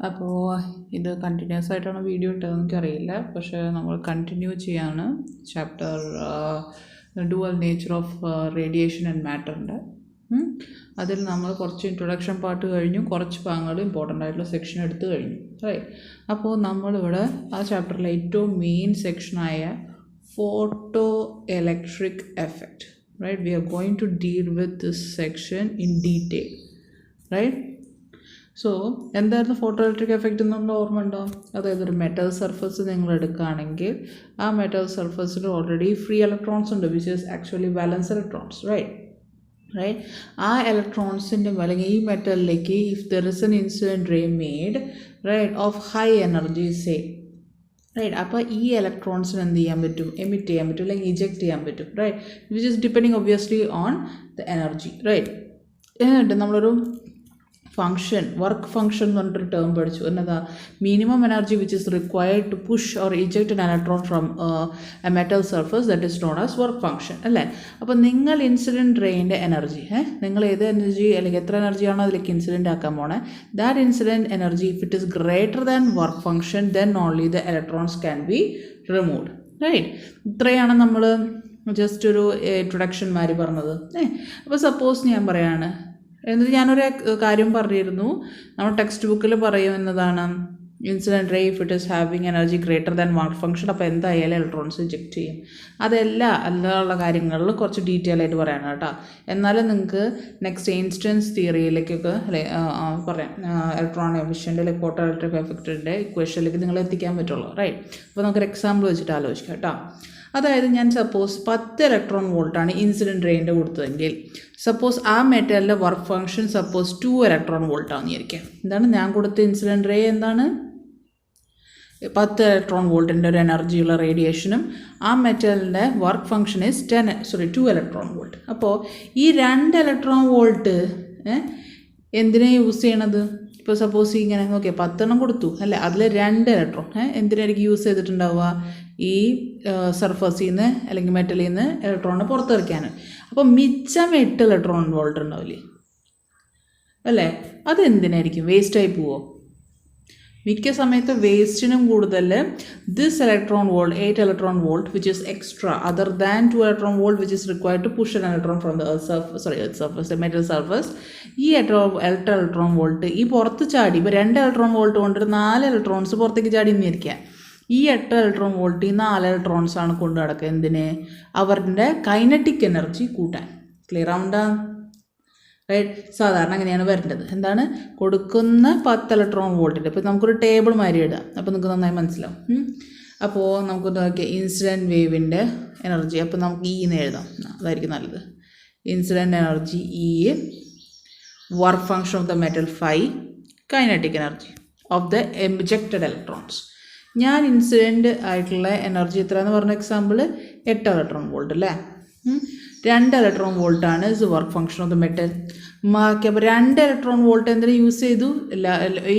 അപ്പോൾ ഇത് കണ്ടിന്യൂസ് ആയിട്ടാണ് വീഡിയോ ഇട്ടതെന്ന് എനിക്കറിയില്ല, പക്ഷേ നമ്മൾ കണ്ടിന്യൂ ചെയ്യാണ് chapter dual nature of radiation and മാറ്ററിൻ്റെ. അതിൽ നമ്മൾ കുറച്ച് ഇൻട്രൊഡക്ഷൻ പാർട്ട് കഴിഞ്ഞു, കുറച്ച് ഭാഗങ്ങൾ ഇമ്പോർട്ടൻ്റ് ആയിട്ടുള്ള സെക്ഷൻ എടുത്തു കഴിഞ്ഞു, റൈറ്റ്. അപ്പോൾ നമ്മളിവിടെ ആ ചാപ്റ്ററിലെ ഏറ്റവും മെയിൻ സെക്ഷനായ photoelectric effect, right, we are going to deal with this section in detail, right. So എന്തായിരുന്നു ഫോട്ടോ ഇലക്ട്രിക് എഫക്റ്റ് എന്നുള്ള ഓർമ്മ ഉണ്ടോ? അതായത് ഒരു മെറ്റൽ സർഫസ് നിങ്ങൾ എടുക്കുകയാണെങ്കിൽ ആ മെറ്റൽ സർഫസിൽ ഓൾറെഡി ഫ്രീ ഇലക്ട്രോൺസ് ഉണ്ട്, which is actually valence electrons, right. ആ ഇലക്ട്രോൺസിൻ്റെ അല്ലെങ്കിൽ ഈ മെറ്റലിലേക്ക് if there is an incident ray made, right, of high energy say, right, അപ്പോൾ ഈ ഇലക്ട്രോൺസിന് എന്ത് ചെയ്യാൻ പറ്റും? എമിറ്റ് ചെയ്യാൻ പറ്റും അല്ലെങ്കിൽ ഇജക്റ്റ് ചെയ്യാൻ പറ്റും, right, which is depending obviously on the energy, right. എന്നിട്ട് നമ്മളൊരു ഫങ്ഷൻ, വർക്ക് ഫങ്ഷൻ എന്ന് പറഞ്ഞിട്ടൊരു ടേം പഠിച്ചു. എന്നതാ? Minimum energy which is required to push or eject an electron from a metal surface, that is known as work function, അല്ലേ? അപ്പോൾ നിങ്ങൾ incident റേയിൻ്റെ energy, നിങ്ങൾ ഏത് എനർജി അല്ലെങ്കിൽ എത്ര എനർജിയാണോ അതിലേക്ക് ഇൻസിഡൻറ്റ് ആക്കാൻ പോണേ, that incident energy if it is greater than work function then only the electrons can be removed, right. ഇത്രയാണ് നമ്മൾ ജസ്റ്റ് ഒരു ഇൻട്രൊഡക്ഷൻ മാതിരി പറഞ്ഞത്. അപ്പോൾ സപ്പോസ് ഞാൻ പറയാണ്, എന്നിട്ട് ഞാനൊരു കാര്യം പറഞ്ഞിരുന്നു, നമ്മൾ ടെക്സ്റ്റ് ബുക്കിൽ പറയുന്നതാണ് incident ray if it is having energy greater than work function, അപ്പോൾ എന്തായാലും ഇലക്ട്രോൺസ് ഇജക്റ്റ് ചെയ്യും. അല്ലാതുള്ള കാര്യങ്ങളിൽ കുറച്ച് ഡീറ്റെയിൽ ആയിട്ട് പറയണം കേട്ടോ. എന്നാലും നിങ്ങൾക്ക് നെക്സ്റ്റ് ഇൻസ്റ്റൻസ് തിയറിയിലേക്കൊക്കെ അല്ലെ പറയാം, ഇലക്ട്രോൺ എമിഷൻ്റെ അല്ലെങ്കിൽ ഫോട്ടോ ഇലക്ട്രിക് എഫക്റ്റിൻ്റെ ഇക്വേഷനിലേക്ക് നിങ്ങൾ എത്തിക്കാൻ പറ്റുള്ളൂ, റൈറ്റ്. അപ്പോൾ നമുക്കൊരു എക്സാമ്പിൾ വെച്ചിട്ട് ആലോചിക്കാം കേട്ടോ. അതായത് ഞാൻ സപ്പോസ് 10 ഇലക്ട്രോൺ വോൾട്ടാണ് ഇൻസിഡൻറ്റ് റേയിൻ്റെ കൊടുത്തതെങ്കിൽ, സപ്പോസ് ആ മെറ്റലിൻ്റെ വർക്ക് ഫങ്ഷൻ സപ്പോസ് 2 ഇലക്ട്രോൺ വോൾട്ടാണെന്ന് വിചാരിക്കാം. എന്താണ് ഞാൻ കൊടുത്ത ഇൻസിഡൻറ്റ് റേ? എന്താണ്? 10 ഇലക്ട്രോൺ വോൾട്ടിൻ്റെ ഒരു എനർജിയുള്ള റേഡിയേഷനും ആ മെറ്റലിൻ്റെ work function is 2 electron volt. അപ്പോൾ ഈ 2 ഇലക്ട്രോൺ വോൾട്ട് എന്തിനാണ് യൂസ് ചെയ്യണത്? ഇപ്പോൾ സപ്പോസ് ഇങ്ങനെ നോക്കിയാൽ 10 എണ്ണം കൊടുത്തു അല്ലേ, അതിൽ 2 ഇലക്ട്രോൺ എന്തിനായിരിക്കും യൂസ് ചെയ്തിട്ടുണ്ടാവുക? ഈ സർഫസിൽ നിന്ന് അല്ലെങ്കിൽ മെറ്റലിൽ നിന്ന് ഇലക്ട്രോണിനെ പുറത്തെറിക്കാൻ. അപ്പോൾ മിച്ചം 8 ഇലക്ട്രോൺ വോൾട്ട് ഉണ്ടാവില്ലേ, അല്ലേ? അതെന്തിനായിരിക്കും? വേസ്റ്റായി പോവോ? മിക്ക സമയത്ത് വേസ്റ്റിനും കൂടുതൽ this electron volt 8 electron volt which is extra other than 2 electron volt which is required to push an electron from the earth surface metal surface. ഈ 8 ഇലക്ട്രോൺ വോൾട്ട് ഈ പുറത്ത് ചാടി, ഇപ്പോൾ 2 ഇലക്ട്രോൺ വോൾട്ട് കൊണ്ടൊരു 4 ഇലക്ട്രോൺസ് പുറത്തേക്ക് ചാടി എന്നിരിക്കുക. ഈ 8 ഇലക്ട്രോൺ വോൾട്ട് ഈ 4 ഇലക്ട്രോൺസാണ് കൊണ്ടു നടക്കുക. എന്തിന്? അവരുടെ കൈനറ്റിക് എനർജി കൂട്ടാൻ. ക്ലിയർ ആവണ്ടാ? റൈറ്റ്. സാധാരണ അങ്ങനെയാണ് വരേണ്ടത്. എന്താണ്? കൊടുക്കുന്ന 10 ഇലക്ട്രോൺ വോൾട്ടിൻ്റെ, ഇപ്പോൾ നമുക്കൊരു ടേബിൾ മാതിരി ഇടാം, അപ്പോൾ നിങ്ങൾക്ക് നന്നായി മനസ്സിലാവും. അപ്പോൾ നമുക്ക് നോക്കിയാൽ ഇൻസിഡൻറ്റ് വേവിൻ്റെ എനർജി, അപ്പോൾ നമുക്ക് എന്ന് എഴുതാം, അതായിരിക്കും നല്ലത്. Incident energy work function of the metal 5, kinetic energy of the ejected electrons. ഞാൻ ഇൻസിഡൻറ്റ് ആയിട്ടുള്ള എനർജി എത്രയെന്ന് പറഞ്ഞ എക്സാമ്പിൾ 8 ഇലക്ട്രോൺ വോൾട്ട് അല്ലേ. 2 ഇലക്ട്രോൺ വോൾട്ടാണ് ഇത് work function of the metal. ബാക്കി അപ്പോൾ 2 ഇലക്ട്രോൺ വോൾട്ട് എന്തിനു യൂസ് ചെയ്തു?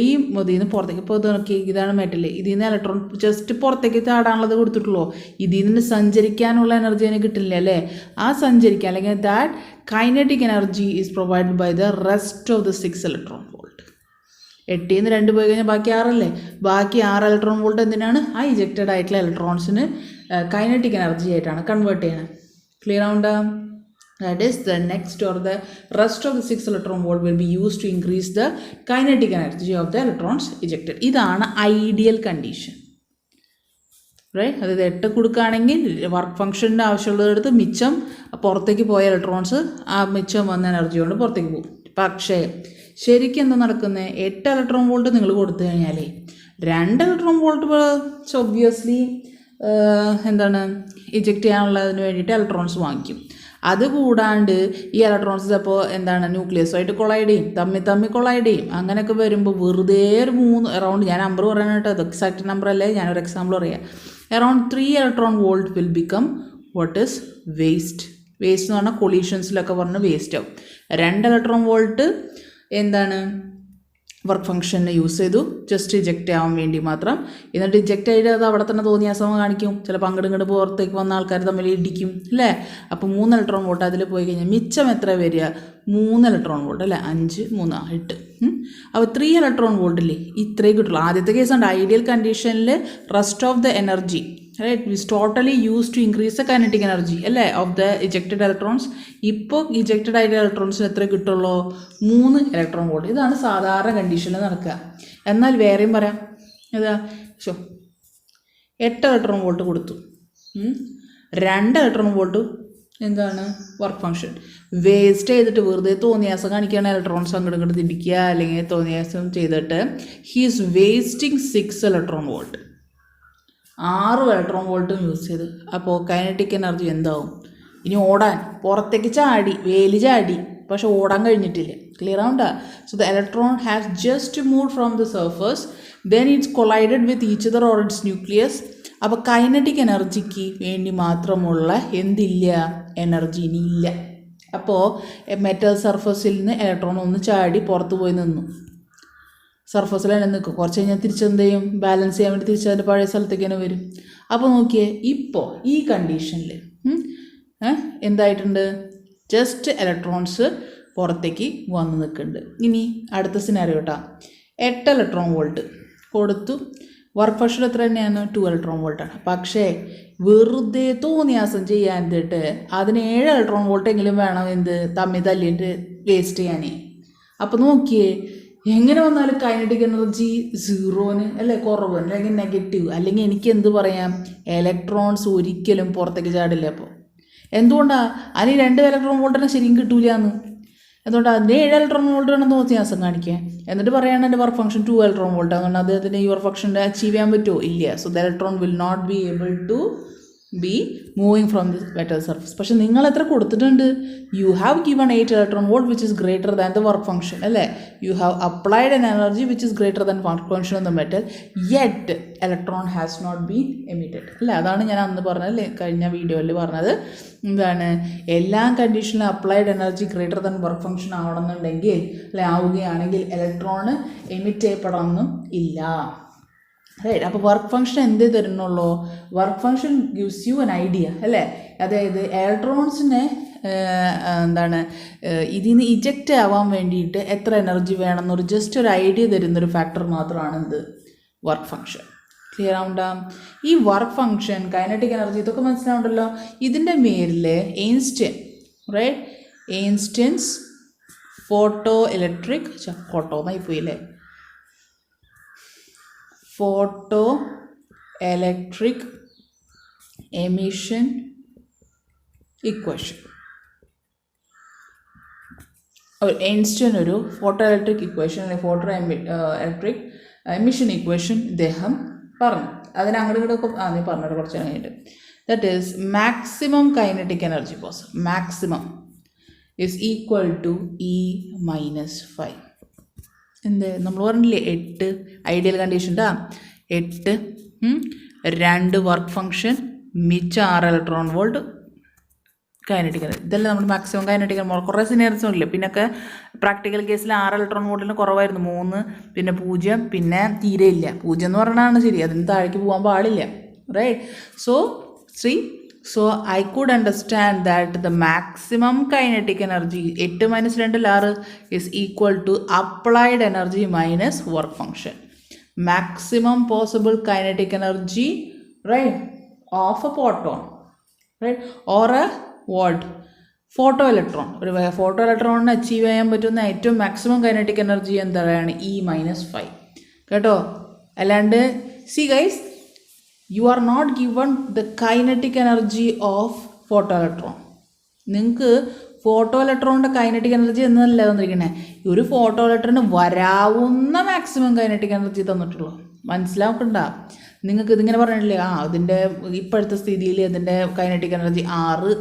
ഈ ഇതിൽ നിന്ന് പുറത്തേക്ക്. ഇപ്പോൾ ഇത് നോക്കി, ഇതാണ് മെറ്റൽ, ഇതിൽ നിന്ന് ഇലക്ട്രോൺ ജസ്റ്റ് പുറത്തേക്ക് ചാടാനുള്ളത് കൊടുത്തിട്ടുള്ളൂ. ഇതിൽ നിന്ന് സഞ്ചരിക്കാനുള്ള എനർജി അതിന് കിട്ടില്ല അല്ലേ. ആ സഞ്ചരിക്കാൻ അല്ലെങ്കിൽ that kinetic energy is provided by the rest of the 6 electron volt. 8 നിന്ന് 2 പോയി കഴിഞ്ഞാൽ ബാക്കി 6 അല്ലേ. ബാക്കി 6 ഇലക്ട്രോൺ വോൾട്ട് എന്തിനാണ്? ആ ഇജക്റ്റഡ് ആയിട്ടുള്ള ഇലക്ട്രോൺസിന് കൈനറ്റിക് എനർജി ആയിട്ടാണ് കൺവേർട്ട് ചെയ്യണത്. Clear ആവുണ്ടാ? That is the next or the rest of the 6 electron volt will be used to increase the kinetic energy of the electrons ejected. ഇതാണ് ഐഡിയൽ കണ്ടീഷൻ, റൈറ്റ്. അതായത് 8 കൊടുക്കുകയാണെങ്കിൽ work ഫംഗ്ഷൻ്റെ ആവശ്യമുള്ളതെടുത്ത് മിച്ചം പുറത്തേക്ക് പോയ electrons ആ മിച്ചം വന്ന എനർജി കൊണ്ട് പുറത്തേക്ക് പോകും. പക്ഷേ ശരിക്കും എന്താ നടക്കുന്നത്? 8 ഇലക്ട്രോൺ വോൾട്ട് നിങ്ങൾ കൊടുത്തു കഴിഞ്ഞാൽ 2 ഇലക്ട്രോൺ വോൾട്ട് ഒബ്വിയസ്ലി എന്താണ് ഇജക്റ്റ് ചെയ്യാനുള്ളതിന് വേണ്ടിയിട്ട് ഇലക്ട്രോൺസ് വാങ്ങിക്കും. അതുകൂടാണ്ട് ഈ ഇലക്ട്രോൺസ് അപ്പോൾ എന്താണ് ന്യൂക്ലിയസുമായിട്ട് കൊളൈഡ് ചെയ്യും, തമ്മിൽ കൊളൈഡ് ചെയ്യും. അങ്ങനെയൊക്കെ വരുമ്പോൾ വെറുതെ ഒരു 3 അറൗണ്ട്, ഞാൻ നമ്പർ പറയാനായിട്ട് അത് എക്സാക്റ്റ് നമ്പർ അല്ലേ, ഞാനൊരു എക്സാമ്പിൾ പറയാം. Around 3 electron volt will become what is waste. Waste എന്ന് പറഞ്ഞാൽ കൊളീഷൻസിലൊക്കെ പറഞ്ഞ് വേസ്റ്റ് ആവും. 2 ഇലക്ട്രോൺ വോൾട്ട് എന്താണ് വർക്ക് ഫംഗ്ഷന് യൂസ് ചെയ്തു, ജസ്റ്റ് ഇജക്റ്റ് ആവാൻ വേണ്ടി മാത്രം. എന്നിട്ട് ഇജക്റ്റ് ആയിട്ട് അത് അവിടെ തന്നെ തോന്നിയാസം കാണിക്കും. ചിലപ്പോൾ അങ്ങോട്ട് പുറത്തേക്ക് വന്ന ആൾക്കാർ തമ്മിൽ ഇടിക്കും അല്ലേ. അപ്പോൾ 3 ഇലക്ട്രോൺ വോൾട്ട് അതിൽ പോയി കഴിഞ്ഞാൽ മിച്ചം എത്ര വരിക? 3 ഇലക്ട്രോൺ വോൾട്ട് അല്ലേ. 5 3 8. അപ്പോൾ 3 ഇലക്ട്രോൺ വോൾട്ടില്ലേ ഇത്രയും കിട്ടുള്ളൂ. ആദ്യത്തെ കേസ് ഉണ്ട്, ഐഡിയൽ കണ്ടീഷനിൽ rest of the energy right is totally use to increase the kinetic energy അല്ലേ ഓഫ് ദ ഇജക്റ്റഡ് ഇലക്ട്രോൺസ്. ഇപ്പോൾ ഇജക്റ്റഡ് ആയിട്ട് ഇലക്ട്രോൺസിന് എത്ര കിട്ടുള്ളൂ? 3 ഇലക്ട്രോൺ വോൾട്ട്. ഇതാണ് സാധാരണ കണ്ടീഷനിൽ നടക്കുക. എന്നാൽ വേറെയും പറയാം, ഏതാ 8 ഇലക്ട്രോൺ വോൾട്ട് കൊടുത്തു, 2 ഇലക്ട്രോൺ വോൾട്ട് എന്താണ് വർക്ക് ഫംഗ്ഷൻ. വേസ്റ്റ് ചെയ്തിട്ട് വെറുതെ തോന്നിയാസം കാണിക്കുകയാണ്, ഇലക്ട്രോൺസ് അങ്ങോട്ട് ഇങ്ങോട്ട് തിരിക്കുക അല്ലെങ്കിൽ തോന്നിയാസം ചെയ്തിട്ട് he's wasting 6 electron volt. 6 electron വോൾട്ടും യൂസ് ചെയ്ത്. അപ്പോൾ കൈനറ്റിക് എനർജി എന്താവും? ഇനി ഓടാൻ പുറത്തേക്ക് ചാടി, വേലി ചാടി, പക്ഷെ ഓടാൻ കഴിഞ്ഞിട്ടില്ല. ക്ലിയർ ആവണ്ട? So the electron has just move from the surface, then it's collided with each other or its nucleus. അപ്പോൾ കൈനറ്റിക് എനർജിക്ക് വേണ്ടി മാത്രമുള്ള എന്തില്ല? എനർജി ഇനിയില്ല. അപ്പോൾ മെറ്റൽ സർഫസിൽ നിന്ന് ഇലക്ട്രോൺ ഒന്ന് ചാടി പുറത്ത് പോയി നിന്നു, സർഫസിൽ തന്നെ നിൽക്കും. കുറച്ച് കഴിഞ്ഞാൽ തിരിച്ചെന്ത് ചെയ്യും? ബാലൻസ് ചെയ്യാൻ വേണ്ടി തിരിച്ചതിൻ്റെ പഴയ സ്ഥലത്തേക്ക് തന്നെ വരും. അപ്പോൾ നോക്കിയേ, ഇപ്പോൾ ഈ കണ്ടീഷനിൽ എന്തായിട്ടുണ്ട്? ജസ്റ്റ് ഇലക്ട്രോൺസ് പുറത്തേക്ക് വന്ന് നിൽക്കുന്നുണ്ട്. ഇനി അടുത്ത സിനാരിയോ കേട്ടോ, 8 ഇലക്ട്രോൺ വോൾട്ട് കൊടുത്തു. വർക്ക് ഫംഗ്ഷൻ എത്ര തന്നെയാണ്? 2 ഇലക്ട്രോൺ വോൾട്ടാണ്. പക്ഷേ വെറുതെ തോന്നിയാസം ചെയ്യാനിട്ട് അതിന് 7 ഇലക്ട്രോൺ വോൾട്ടെങ്കിലും വേണം എന്ത് തമ്മിൽ തല്ലിയിട്ട് വേസ്റ്റ് ചെയ്യാനേ. അപ്പോൾ നോക്കിയേ, എങ്ങനെ വന്നാലും കൈനറ്റിക് എനർജി 0 അല്ലേ, കുറവ് അല്ലെങ്കിൽ നെഗറ്റീവ്. അല്ലെങ്കിൽ എനിക്ക് എന്ത് പറയാം? ഇലക്ട്രോൺസ് ഒരിക്കലും പുറത്തേക്ക് ചാടില്ല. അപ്പോൾ എന്തുകൊണ്ടാണ്? അതിന് 2 ഇലക്ട്രോൺ വോൾട്ടിനെ ശരിക്കും കിട്ടൂല എന്ന്. എന്തുകൊണ്ടാണ്? അതിൻ്റെ 7 ഇലക്ട്രോൺ വോൾട്ട് വേണമെന്ന് തോന്നിയാസം കാണിക്കുക. എന്നിട്ട് പറയുകയാണ് എൻ്റെ വർക്ക് ഫംഗ്ഷൻ 2 ഇലക്ട്രോൺ വോൾട്ട്. അതുകൊണ്ട് അദ്ദേഹത്തിന് ഈ വർക്ക് ഫംഗ്ഷൻ അച്ചീവ് ചെയ്യാൻ പറ്റുമോ? ഇല്ല. So the electron will not be able to be moving from the metal surface. പക്ഷെ നിങ്ങൾ എത്ര കൊടുത്തിട്ടുണ്ട്? You have given 8 electron volt which is greater than the work function അല്ലേ. You have applied an energy which is greater than work function of the metal, yet electron has not been emitted അല്ലേ. അതാണ് ഞാൻ അന്ന് പറഞ്ഞത് അല്ലേ, കഴിഞ്ഞ വീഡിയോയിൽ പറഞ്ഞത്. എന്താണ്? എല്ലാ കണ്ടീഷനിലും applied energy greater than work function ആവണമെന്നുണ്ടെങ്കിൽ അല്ലെ, ആവുകയാണെങ്കിൽ ഇലക്ട്രോണ് എമിറ്റ് ചെയ്യപ്പെടണമെന്നും ഇല്ല. റൈറ്റ്. അപ്പോൾ വർക്ക് ഫംഗ്ഷൻ എന്തേ തരുന്നുള്ളൂ? Work function gives you an idea അല്ലേ. അതായത് ഇലക്ട്രോൺസിനെ എന്താണ് ഇതിൽ നിന്ന് ഇജക്റ്റ് ആവാൻ വേണ്ടിയിട്ട് എത്ര എനർജി വേണം എന്നൊരു ജസ്റ്റ് ഒരു ഐഡിയ തരുന്നൊരു ഫാക്ടർ മാത്രമാണ് എന്ത്? Work function. ക്ലിയർ ആവണ്ട? ഈ വർക്ക് ഫംഗ്ഷൻ, കൈനറ്റിക് എനർജി, ഇതൊക്കെ മനസ്സിലാവുണ്ടല്ലോ. ഇതിൻ്റെ പേരിൽ Einstein right, Einstein's photo electric ഫോട്ടോന്നായി പോയില്ലേ, photo electric emission equation. Einstein ഒരു ഫോട്ടോ ഇലക്ട്രിക് ഇക്വേഷൻ അല്ലെങ്കിൽ ഫോട്ടോ ഇലക്ട്രിക് എമിഷൻ ഇക്വേഷൻ ഇദ്ദേഹം പറഞ്ഞു. അതിന് അങ്ങോട്ട് ഇങ്ങോട്ടൊക്കെ നീ പറഞ്ഞിട്ട് കുറച്ച് കഴിഞ്ഞിട്ട്. That is maximum kinetic energy maximum is equal to E-5. എന്ത് നമ്മൾ പറഞ്ഞില്ലേ? 8 ഐഡിയൽ കണ്ടീഷൻ 8 2 വർക്ക് ഫംഗ്ഷൻ മിച്ചം 6 ഇലക്ട്രോൺ വോൾട്ട് കൈനറ്റിക് എനർജി. ഇതെല്ലാം നമ്മൾ മാക്സിമം കൈനറ്റിക് എനർജി. കുറേ സിനാരിയോസ് ഇല്ല. പിന്നൊക്കെ പ്രാക്ടിക്കൽ കേസിൽ 6 ഇലക്ട്രോൺ വോൾട്ടിന് കുറവായിരുന്നു, 3, പിന്നെ 0, പിന്നെ തീരെ ഇല്ല. 0 എന്ന് പറഞ്ഞാണ് ശരി, അതിന് താഴേക്ക് പോകാൻ പാടില്ല. Right. So I could understand that the maximum kinetic energy 8 minus 2 6 is equal to applied energy minus work function. Maximum possible kinetic energy, right, of a photon, right, or a what? Photo electron. ഒരു photo ഇലക്ട്രോണിന് achieve ചെയ്യാൻ പറ്റുന്ന ഏറ്റവും maximum kinetic energy എന്താണ്? E-5 കേട്ടോ. അല്ലാണ്ട് C guys, you are not given the kinetic energy of photo electron. നിങ്ങൾക്ക് photo ഇലക്ട്രോണിൻ്റെ kinetic energy എന്നല്ല തന്നിരിക്കണേ, ഒരു ഫോട്ടോ ഇലക്ട്രോണിന് വരാവുന്ന മാക്സിമം കൈനറ്റിക് എനർജി തന്നിട്ടുള്ളൂ. മനസ്സിലാക്കണ്ട? നിങ്ങൾക്ക് ഇതിങ്ങനെ പറഞ്ഞിട്ടില്ലേ, ഇതിൻ്റെ ഇപ്പോഴത്തെ സ്ഥിതിയിൽ ഇതിൻ്റെ കൈനറ്റിക് എനർജി 6,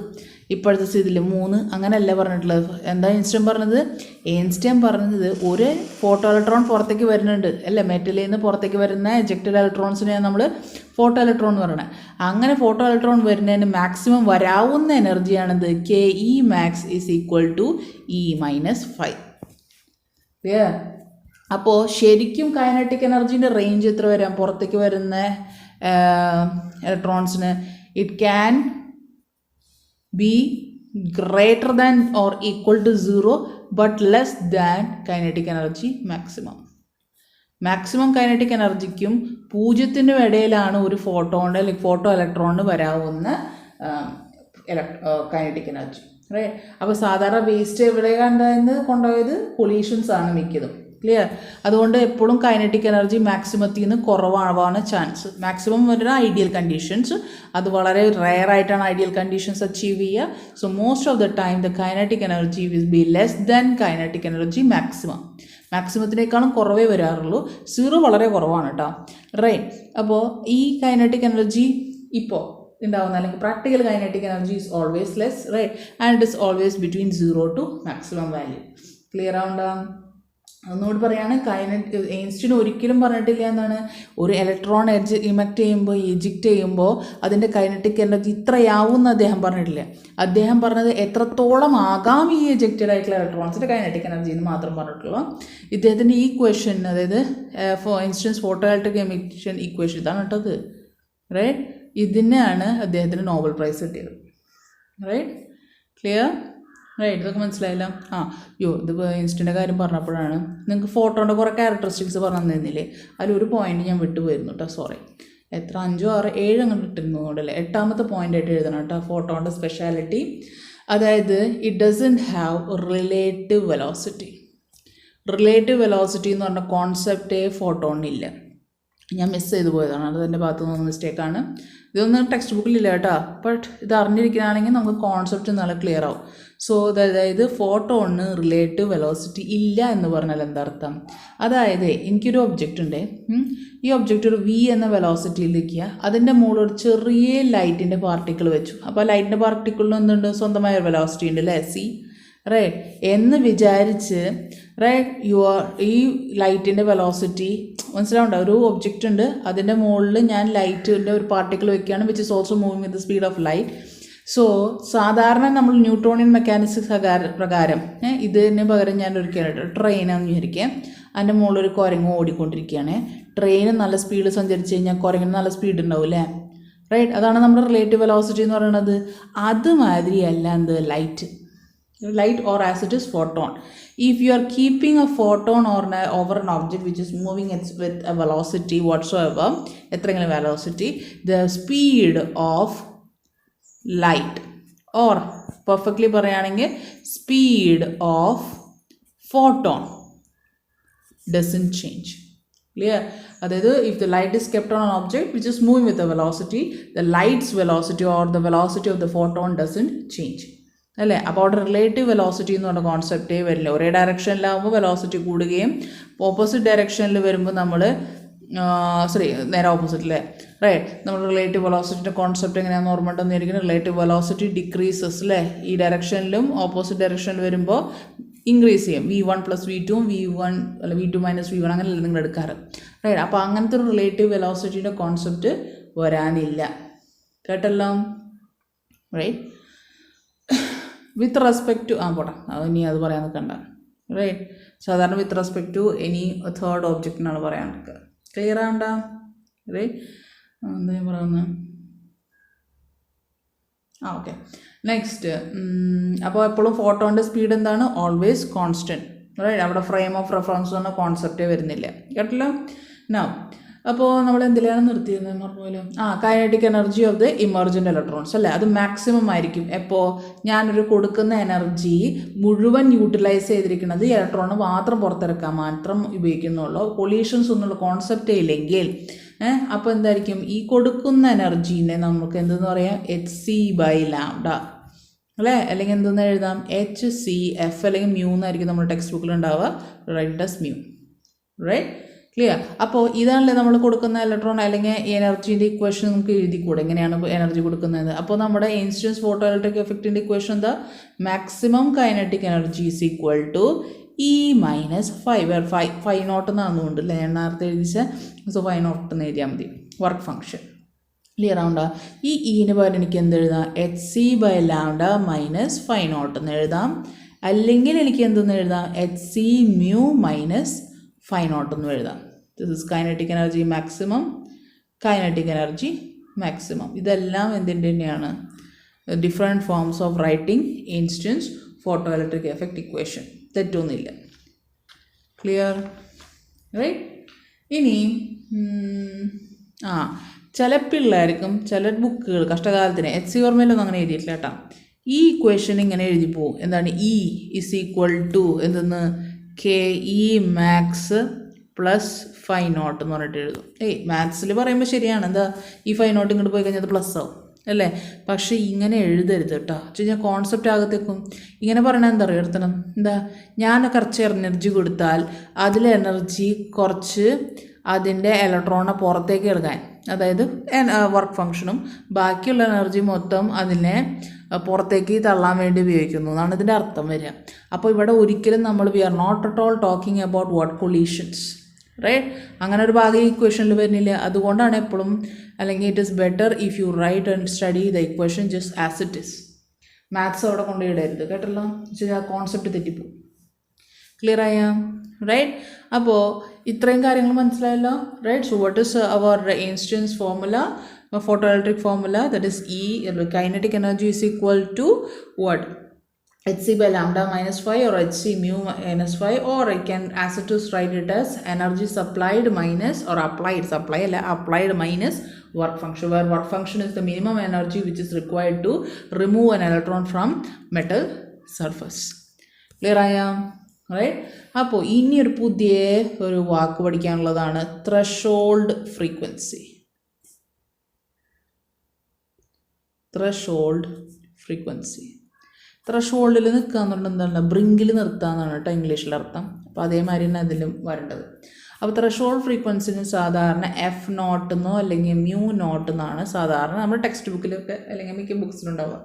ഇപ്പോഴത്തെ സ്ഥിതിയിൽ 3, അങ്ങനെയല്ല പറഞ്ഞിട്ടുള്ളത്. എന്താ എയിൻസ്റ്റൈൻ പറഞ്ഞത് ഒരു ഫോട്ടോ ഇലക്ട്രോൺ പുറത്തേക്ക് വരുന്നുണ്ട് അല്ലേ, മെറ്റലിൽ നിന്ന് പുറത്തേക്ക് വരുന്ന എജക്റ്റഡ് ഇലക്ട്രോൺസിനെയാണ് നമ്മൾ ഫോട്ടോ ഇലക്ട്രോൺ എന്ന് പറയുന്നത്. അങ്ങനെ ഫോട്ടോ ഇലക്ട്രോൺ വരുന്നതിന് മാക്സിമം വരാവുന്ന എനർജിയാണിത് KE max is equal to E-5. അപ്പോൾ ശരിക്കും കൈനറ്റിക് എനർജീൻ്റെ റേഞ്ച് എത്ര വരാം? പുറത്തേക്ക് വരുന്ന ഇലക്ട്രോൺസിന് it can be greater than or equal to 0 but less than kinetic energy maximum. Maximum kinetic എനർജിക്കും 0-നും ഇടയിലാണ് ഒരു ഫോട്ടോണിൻ്റെ അല്ലെങ്കിൽ ഫോട്ടോ ഇലക്ട്രോണിന് വരാവുന്ന കൈനറ്റിക് എനർജി. റൈറ്റ്. അപ്പോൾ സാധാരണ വേസ്റ്റ് എവിടെ കണ്ടതെന്ന് കൊണ്ടുപോയത് കൊളീഷൻസ് ആണ് മിക്കതും. ക്ലിയർ? അതുകൊണ്ട് എപ്പോഴും കൈനറ്റിക് എനർജി മാക്സിമത്തിൽ നിന്ന് കുറവാണ് ചാൻസ്. മാക്സിമം വരുന്ന ഐഡിയൽ കണ്ടീഷൻസ്, അത് വളരെ റെയർ ആയിട്ടാണ് ഐഡിയൽ കണ്ടീഷൻസ് അച്ചീവ് ചെയ്യുക. So most of the time the kinetic energy will be less than kinetic energy maximum. മാക്സിമത്തിനേക്കാളും കുറവേ വരാറുള്ളൂ. 0 വളരെ കുറവാണ് കേട്ടോ. റൈറ്റ്. അപ്പോൾ ഈ കൈനറ്റിക് എനർജി ഇപ്പോൾ ഉണ്ടാവുന്ന അല്ലെങ്കിൽ practical kinetic energy is always less. Right. And it is always between 0 to maximum value. Clear ആവുണ്ടോ? ഒന്നുകൂടി പറയാണ്, ഐൻസ്റ്റീൻ ഒരിക്കലും പറഞ്ഞിട്ടില്ല എന്താണ്, ഒരു ഇലക്ട്രോൺ ഇമക്റ്റ് ചെയ്യുമ്പോൾ എജിക്റ്റ് ചെയ്യുമ്പോൾ അതിൻ്റെ കൈനറ്റിക് എനർജി ഇത്രയാവും എന്ന് അദ്ദേഹം പറഞ്ഞിട്ടില്ല. അദ്ദേഹം പറഞ്ഞത് എത്രത്തോളം ആകാം ഈ എജക്റ്റഡ് ആയിട്ടുള്ള ഇലക്ട്രോൺസിൻ്റെ കൈനറ്റിക് എനർജി എന്ന് മാത്രം പറഞ്ഞിട്ടുള്ളൂ. ഇദ്ദേഹത്തിൻ്റെ ഈ ക്വസ്റ്റ്യൻ, അതായത് for instance photo electric emission equation, ഇതാണ് കേട്ടത്. റൈറ്റ്. ഇതിനാണ് അദ്ദേഹത്തിന് നോബൽ പ്രൈസ് കിട്ടിയത്. റൈറ്റ്. ക്ലിയർ? റൈറ്റ്. ഇതൊക്കെ മനസ്സിലായില്ല? ഇതിപ്പോൾ ഇൻസ്റ്റൻ്റെ കാര്യം പറഞ്ഞപ്പോഴാണ് നിങ്ങൾക്ക് ഫോട്ടോൻ്റെ കുറേ ക്യാരക്ടറിസ്റ്റിക്സ് പറഞ്ഞു തന്നില്ലേ, അതിലൊരു പോയിന്റ് ഞാൻ വിട്ടുപോയിരുന്നു കേട്ടോ. സോറി. എത്ര 5, 6, 7 അങ്ങനെ ഇട്ടിരുന്നതുകൊണ്ടല്ലേ 8ാമത്തെ പോയിൻ്റായിട്ട് എഴുതണം കേട്ടോ ഫോട്ടോൻ്റെ സ്പെഷ്യാലിറ്റി. അതായത് it doesn't have relative velocity. Relative velocity എന്ന് പറഞ്ഞ കോൺസെപ്റ്റേ ഫോട്ടോണില്ല. ഞാൻ മിസ് ചെയ്ത് പോയതാണ്, അത് എൻ്റെ ഭാഗത്തു നിന്ന് മിസ്റ്റേക്കാണ്. ഇതൊന്നും ടെക്സ്റ്റ് ബുക്കിലില്ല കേട്ടോ. ബട്ട് ഇത് അറിഞ്ഞിരിക്കുകയാണെങ്കിൽ നമുക്ക് കോൺസെപ്റ്റ് നല്ല ക്ലിയർ ആവും. സോ അതായത് ഫോട്ടോണിന് റിലേറ്റീവ് വെലോസിറ്റി ഇല്ല എന്ന് പറഞ്ഞാൽ എന്താർത്ഥം? അതായത് എനിക്കൊരു ഒബ്ജക്റ്റ് ഉണ്ട്, ഈ ഒബ്ജക്റ്റ് ഒരു V എന്ന വെലോസിറ്റിയിൽ നിൽക്കുക, അതിൻ്റെ മുകളിൽ ഒരു ചെറിയ ലൈറ്റിൻ്റെ പാർട്ടിക്കിൾ വെച്ചു. അപ്പോൾ ലൈറ്റിൻ്റെ പാർട്ടിക്കിളിന് എന്തുണ്ട്? സ്വന്തമായ ഒരു വെലോസിറ്റി ഉണ്ട് അല്ലേ, C. റൈറ്റ്. എന്ന് വിചാരിച്ച് ഈ ലൈറ്റിൻ്റെ വെലോസിറ്റി മനസ്സിലാവുണ്ടോ? ഒരു ഒബ്ജക്റ്റ് ഉണ്ട്, അതിൻ്റെ മുകളിൽ ഞാൻ ലൈറ്റിൻ്റെ ഒരു പാർട്ടിക്കിൾ വെക്കുകയാണ്, which is also moving with the speed of light. So സാധാരണ നമ്മൾ ന്യൂട്ടോണിയൻ മെക്കാനിക്സ് പ്രകാരം ഇതിന് പകരം ഞാൻ ഒരിക്കലും ട്രെയിനാണെന്ന് വിചാരിക്കുക, അതിൻ്റെ മുകളിൽ ഒരു കുരങ്ങ് ഓടിക്കൊണ്ടിരിക്കുകയാണ്. ട്രെയിന് നല്ല സ്പീഡ് സഞ്ചരിച്ച് കഴിഞ്ഞാൽ കുരങ്ങിന് നല്ല സ്പീഡ് ഉണ്ടാവും അല്ലേ. റൈറ്റ്. അതാണ് നമ്മുടെ റിലേറ്റീവ് വെലോസിറ്റി എന്ന് പറയുന്നത്. അതുമാതിരിയല്ല എന്ത് light or as it is photon. If you are keeping a photon over an object which is moving with a velocity whatsoever, എത്രയെങ്കിലും velocity, the speed of light or perfectly പറയുകയാണെങ്കിൽ speed of photon doesn't change. Clear? അതായത് if the light is kept on an object which is moving with a velocity, the light's velocity or the velocity of the photon doesn't change. അല്ലേ? അപ്പോൾ അവിടെ relative velocity എന്ന് പറഞ്ഞ കോൺസെപ്റ്റേ വരില്ല. ഒരേ ഡയറക്ഷനിലാവുമ്പോൾ velocity കൂടുകയും opposite ഡയറക്ഷനിൽ വരുമ്പോൾ നമ്മൾ നേരെ ഓപ്പോസിറ്റ് അല്ലേ. റൈറ്റ്. നമ്മൾ റിലേറ്റീവ് വെലോസിറ്റിൻ്റെ കോൺസെപ്റ്റ് എങ്ങനെയാണെന്ന് ഓർമ്മ ഉണ്ടെന്ന് വിചാരിക്കുന്നത്. റിലേറ്റീവ് വെലോസിറ്റി ഡിക്രീസസ് അല്ലേ, ഈ ഡയറക്ഷനിലും ഓപ്പോസിറ്റ് ഡയറക്ഷനിൽ വരുമ്പോൾ ഇൻക്രീസ് ചെയ്യും. V1 + V2 V1 അല്ല V2 - V1 അങ്ങനെയല്ല നിങ്ങൾ എടുക്കാറ്. റൈറ്റ്. അപ്പോൾ അങ്ങനത്തെ ഒരു റിലേറ്റീവ് വെലോസിറ്റിയുടെ കോൺസെപ്റ്റ് വരാനില്ല. കേട്ടല്ലോ? റൈറ്റ്. വിത്ത് റെസ്പെക്ട് ടു പോട്ടെ, ഇനി അത് പറയാൻ നിൽക്കണ്ട. റൈറ്റ്. സാധാരണ with respect to any third ഓബ്ജക്റ്റിനാണ് പറയാൻ നിൽക്കുക. ക്ലിയർ ആവണ്ട? റൈറ്റ്. എന്താ ഞാൻ പറയുന്നത്? ഓക്കെ. നെക്സ്റ്റ്. അപ്പോൾ എപ്പോഴും ഫോട്ടോൻ്റെ സ്പീഡ് എന്താണ്? Always constant. റൈറ്റ്. അവിടെ ഫ്രെയിം ഓഫ് റെഫറൻസ് എന്ന കോൺസെപ്റ്റേ വരുന്നില്ല. കേട്ടല്ലോ? നൗ അപ്പോൾ നമ്മൾ എന്തിലാണ് നിർത്തിയിരുന്നത് മറന്നുപോലോ? Kinetic energy of the emergent electrons അല്ലേ, അത് മാക്സിമം ആയിരിക്കും. എപ്പോൾ ഞാനൊരു കൊടുക്കുന്ന എനർജി മുഴുവൻ യൂട്ടിലൈസ് ചെയ്തിരിക്കുന്നത് ഇലക്ട്രോണ് മാത്രം പുറത്തിറക്കാൻ മാത്രം ഉപയോഗിക്കുന്നുള്ളൂ, കൊളീഷൻസ് ഒന്നുള്ള കോൺസെപ്റ്റേ ഇല്ലെങ്കിൽ അപ്പോൾ എന്തായിരിക്കും? ഈ കൊടുക്കുന്ന എനർജീനെ നമുക്ക് എന്തെന്ന് പറയാം? hc/λ അല്ലേ, അല്ലെങ്കിൽ എന്തെന്ന് എഴുതാം? hcF അല്ലെങ്കിൽ മ്യൂ എന്നായിരിക്കും നമ്മുടെ ടെക്സ്റ്റ് ബുക്കിൽ ഉണ്ടാവുക. Right as mu. Right. Clear? അപ്പോൾ ഇതാണല്ലേ നമ്മൾ കൊടുക്കുന്ന ഇലക്ട്രോൺ അല്ലെങ്കിൽ എനർജീൻ്റെ ഇക്വേഷൻ നമുക്ക് എഴുതിക്കൂടെ എങ്ങനെയാണ് എനർജി കൊടുക്കുന്നത്. അപ്പോൾ നമ്മുടെ ഇൻസ്റ്റൻസ് ഫോട്ടോ ഇലക്ട്രിക് എഫക്റ്റിൻ്റെ ഇക്വേഷൻ എന്താ? Maximum kinetic energy is equal to E - 5 5 naught എന്നാണെന്നുണ്ട് അല്ലേ, ഞാൻ നേരത്തെ എഴുതിച്ച. സോ 5 നോട്ട് എന്ന് എഴുതിയാൽ മതി. വർക്ക് ഫംഗ്ഷൻ ക്ലിയർ ആവണ്ട? ഈ ഇന് പകരം എനിക്ക് എന്തെഴുതാം? hc/λ - 5 നോട്ട് എന്ന് എഴുതാം. അല്ലെങ്കിൽ എനിക്ക് എന്തെന്ന് എഴുതാം? hc μ - phi naught എന്ന് എഴുതാം. This is kinetic energy maximum, kinetic energy maximum. ഇതെല്ലാം എന്തിൻ്റെ തന്നെയാണ്? Different forms of writing instance photoelectric effect equation. തെറ്റൊന്നുമില്ല. ക്ലിയർ? റൈറ്റ്. ഇനി ചില പിള്ളേർക്കും ചില ബുക്കുകൾ കഷ്ടകാലത്തിന് HC ഓർമ്മയിലൊന്നും അങ്ങനെ എഴുതിയിട്ടില്ല കേട്ടോ. ഈ ഇക്വേഷൻ ഇങ്ങനെ എഴുതി പോകും. എന്താണ്? E ഇസ് ഈക്വൽ ടു എന്തെന്ന്? KE max plus phi naught എന്ന് പറഞ്ഞിട്ട് എഴുതും. മാത്സിൽ പറയുമ്പോൾ ശരിയാണ്. എന്താ, ഈ ഫൈ നോട്ട് ഇങ്ങോട്ട് പോയി കഴിഞ്ഞാൽ അത് പ്ലസ് ആവും അല്ലേ? പക്ഷേ ഇങ്ങനെ എഴുതരുത് കേട്ടോ. വെച്ച് കഴിഞ്ഞാൽ കോൺസെപ്റ്റ് ആകത്തേക്കും ഇങ്ങനെ പറയണത് എന്താ പറയുക? എടുത്തണം എന്താ, ഞാൻ കുറച്ച് എനർജി കൊടുത്താൽ അതിൽ എനർജി കുറച്ച് അതിൻ്റെ ഇലക്ട്രോണിനെ പുറത്തേക്ക് എടുക്കാൻ, അതായത് വർക്ക് ഫങ്ഷനും ബാക്കിയുള്ള എനർജി മൊത്തം അതിനെ പുറത്തേക്ക് തള്ളാൻ വേണ്ടി ഉപയോഗിക്കുന്നു എന്നാണ് ഇതിൻ്റെ അർത്ഥം വരിക. അപ്പോൾ ഇവിടെ ഒരിക്കലും നമ്മൾ we are not at all talking about what collisions, right? അങ്ങനെ ഒരു ഭാഗം ഈ ഇക്വേഷനിൽ വരുന്നില്ല. അതുകൊണ്ടാണ് എപ്പോഴും, അല്ലെങ്കിൽ it is better if you write and study the equation just as it is. Maths അവിടെ കൊണ്ടുപോയിടരുത് കേട്ടല്ലോ. ആ കോൺസെപ്റ്റ് തെറ്റിപ്പോവും. ക്ലിയർ ആയ? റൈറ്റ്. അപ്പോൾ ഇത്രയും കാര്യങ്ങൾ മനസ്സിലായല്ലോ, right? So what is our Einstein's formula, photoelectric formula, that is E, kinetic energy is equal to what? Hc by lambda minus phi or Hc mu minus phi, or I can as it is write it as energy supplied minus or applied minus work function, where work function is the minimum energy which is required to remove an electron from metal surface. Clear ആയ? Right. അപ്പോൾ ഇനി ഒരു പുതിയ ഒരു വാക്ക് പഠിക്കാനുള്ളതാണ് threshold frequency. Threshold frequency. ത്രെഷോൾഡിൽ നിൽക്കുക എന്നുള്ളത് എന്താണ്? ബ്രിങ്കിൽ നിർത്തുക എന്നാണ് കേട്ടോ ഇംഗ്ലീഷിൽ അർത്ഥം. അപ്പോൾ അതേമാതിരി തന്നെ അതിലും വരേണ്ടത്. അപ്പോൾ ത്രെഷോൾഡ് ഫ്രീക്വൻസിന് സാധാരണ F0 എന്നോ അല്ലെങ്കിൽ μ0 എന്നാണ് സാധാരണ നമ്മുടെ ടെക്സ്റ്റ് ബുക്കിലൊക്കെ അല്ലെങ്കിൽ മിക്ക ബുക്സിലുണ്ടാവുക,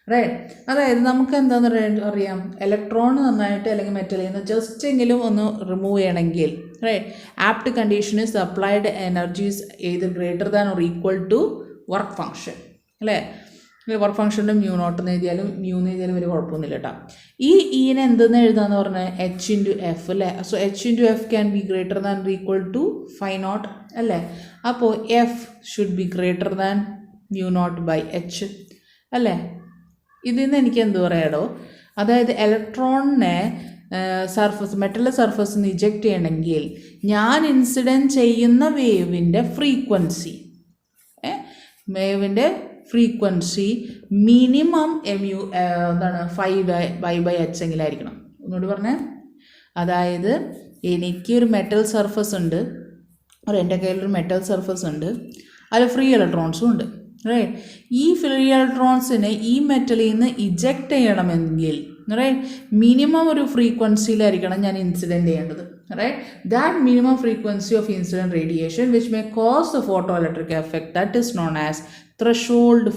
റൈറ്റ്? അതായത് നമുക്ക് എന്താണെന്ന് അറിയാം, ഇലക്ട്രോൺ നന്നായിട്ട് അല്ലെങ്കിൽ മെറ്റലിൽ നിന്ന് ജസ്റ്റ് എങ്കിലും ഒന്ന് റിമൂവ് ചെയ്യണമെങ്കിൽ, right, apt condition is applied energies ഏത് greater than or equal to work function, അല്ലേ? വർക്ക് ഫംഗ്ഷൻ്റെ μ0 എന്ന് എഴുതിയാലും എന്ന് എഴുതിയാലും വലിയ കുഴപ്പമൊന്നുമില്ല കേട്ടോ. ഈ ഈനെ എന്തെന്ന് എഴുതാന്ന് പറഞ്ഞാൽ H×F അല്ലേ? So H×F can be greater than or equal to phi naught അല്ലേ? അപ്പോൾ F should be greater than μ0/H അല്ലേ? ഇതിൽ നിന്ന് എനിക്ക് എന്ത് പറയാടോ, അതായത് ഇലക്ട്രോണിനെ മെറ്റൽ സർഫസിൽ നിന്ന് ഇജക്റ്റ് ചെയ്യണമെങ്കിൽ ഞാൻ ഇൻസിഡൻറ്റ് ചെയ്യുന്ന വേവിൻ്റെ ഫ്രീക്വൻസി മിനിമം എന്താണ് 5/H എങ്കിലായിരിക്കണം. ഒന്നുകൂടി പറഞ്ഞേ. അതായത് എനിക്കൊരു മെറ്റൽ സർഫസ് ഉണ്ട്, എൻ്റെ കയ്യിലൊരു മെറ്റൽ സർഫസ് ഉണ്ട്, അതിൽ ഫ്രീ ഇലക്ട്രോൺസും ഉണ്ട്, റൈറ്റ്? ഈ ഫ്രീ ഇലക്ട്രോൺസിനെ ഈ മെറ്റലിൽ നിന്ന് ഇജക്റ്റ് ചെയ്യണമെങ്കിൽ, റൈറ്റ്, മിനിമം ഒരു ഫ്രീക്വൻസിയിലായിരിക്കണം ഞാൻ ഇൻസിഡൻറ്റ് ചെയ്യേണ്ടത്, right? That minimum frequency of incident radiation which may cause the photo electric effect, that is known as threshold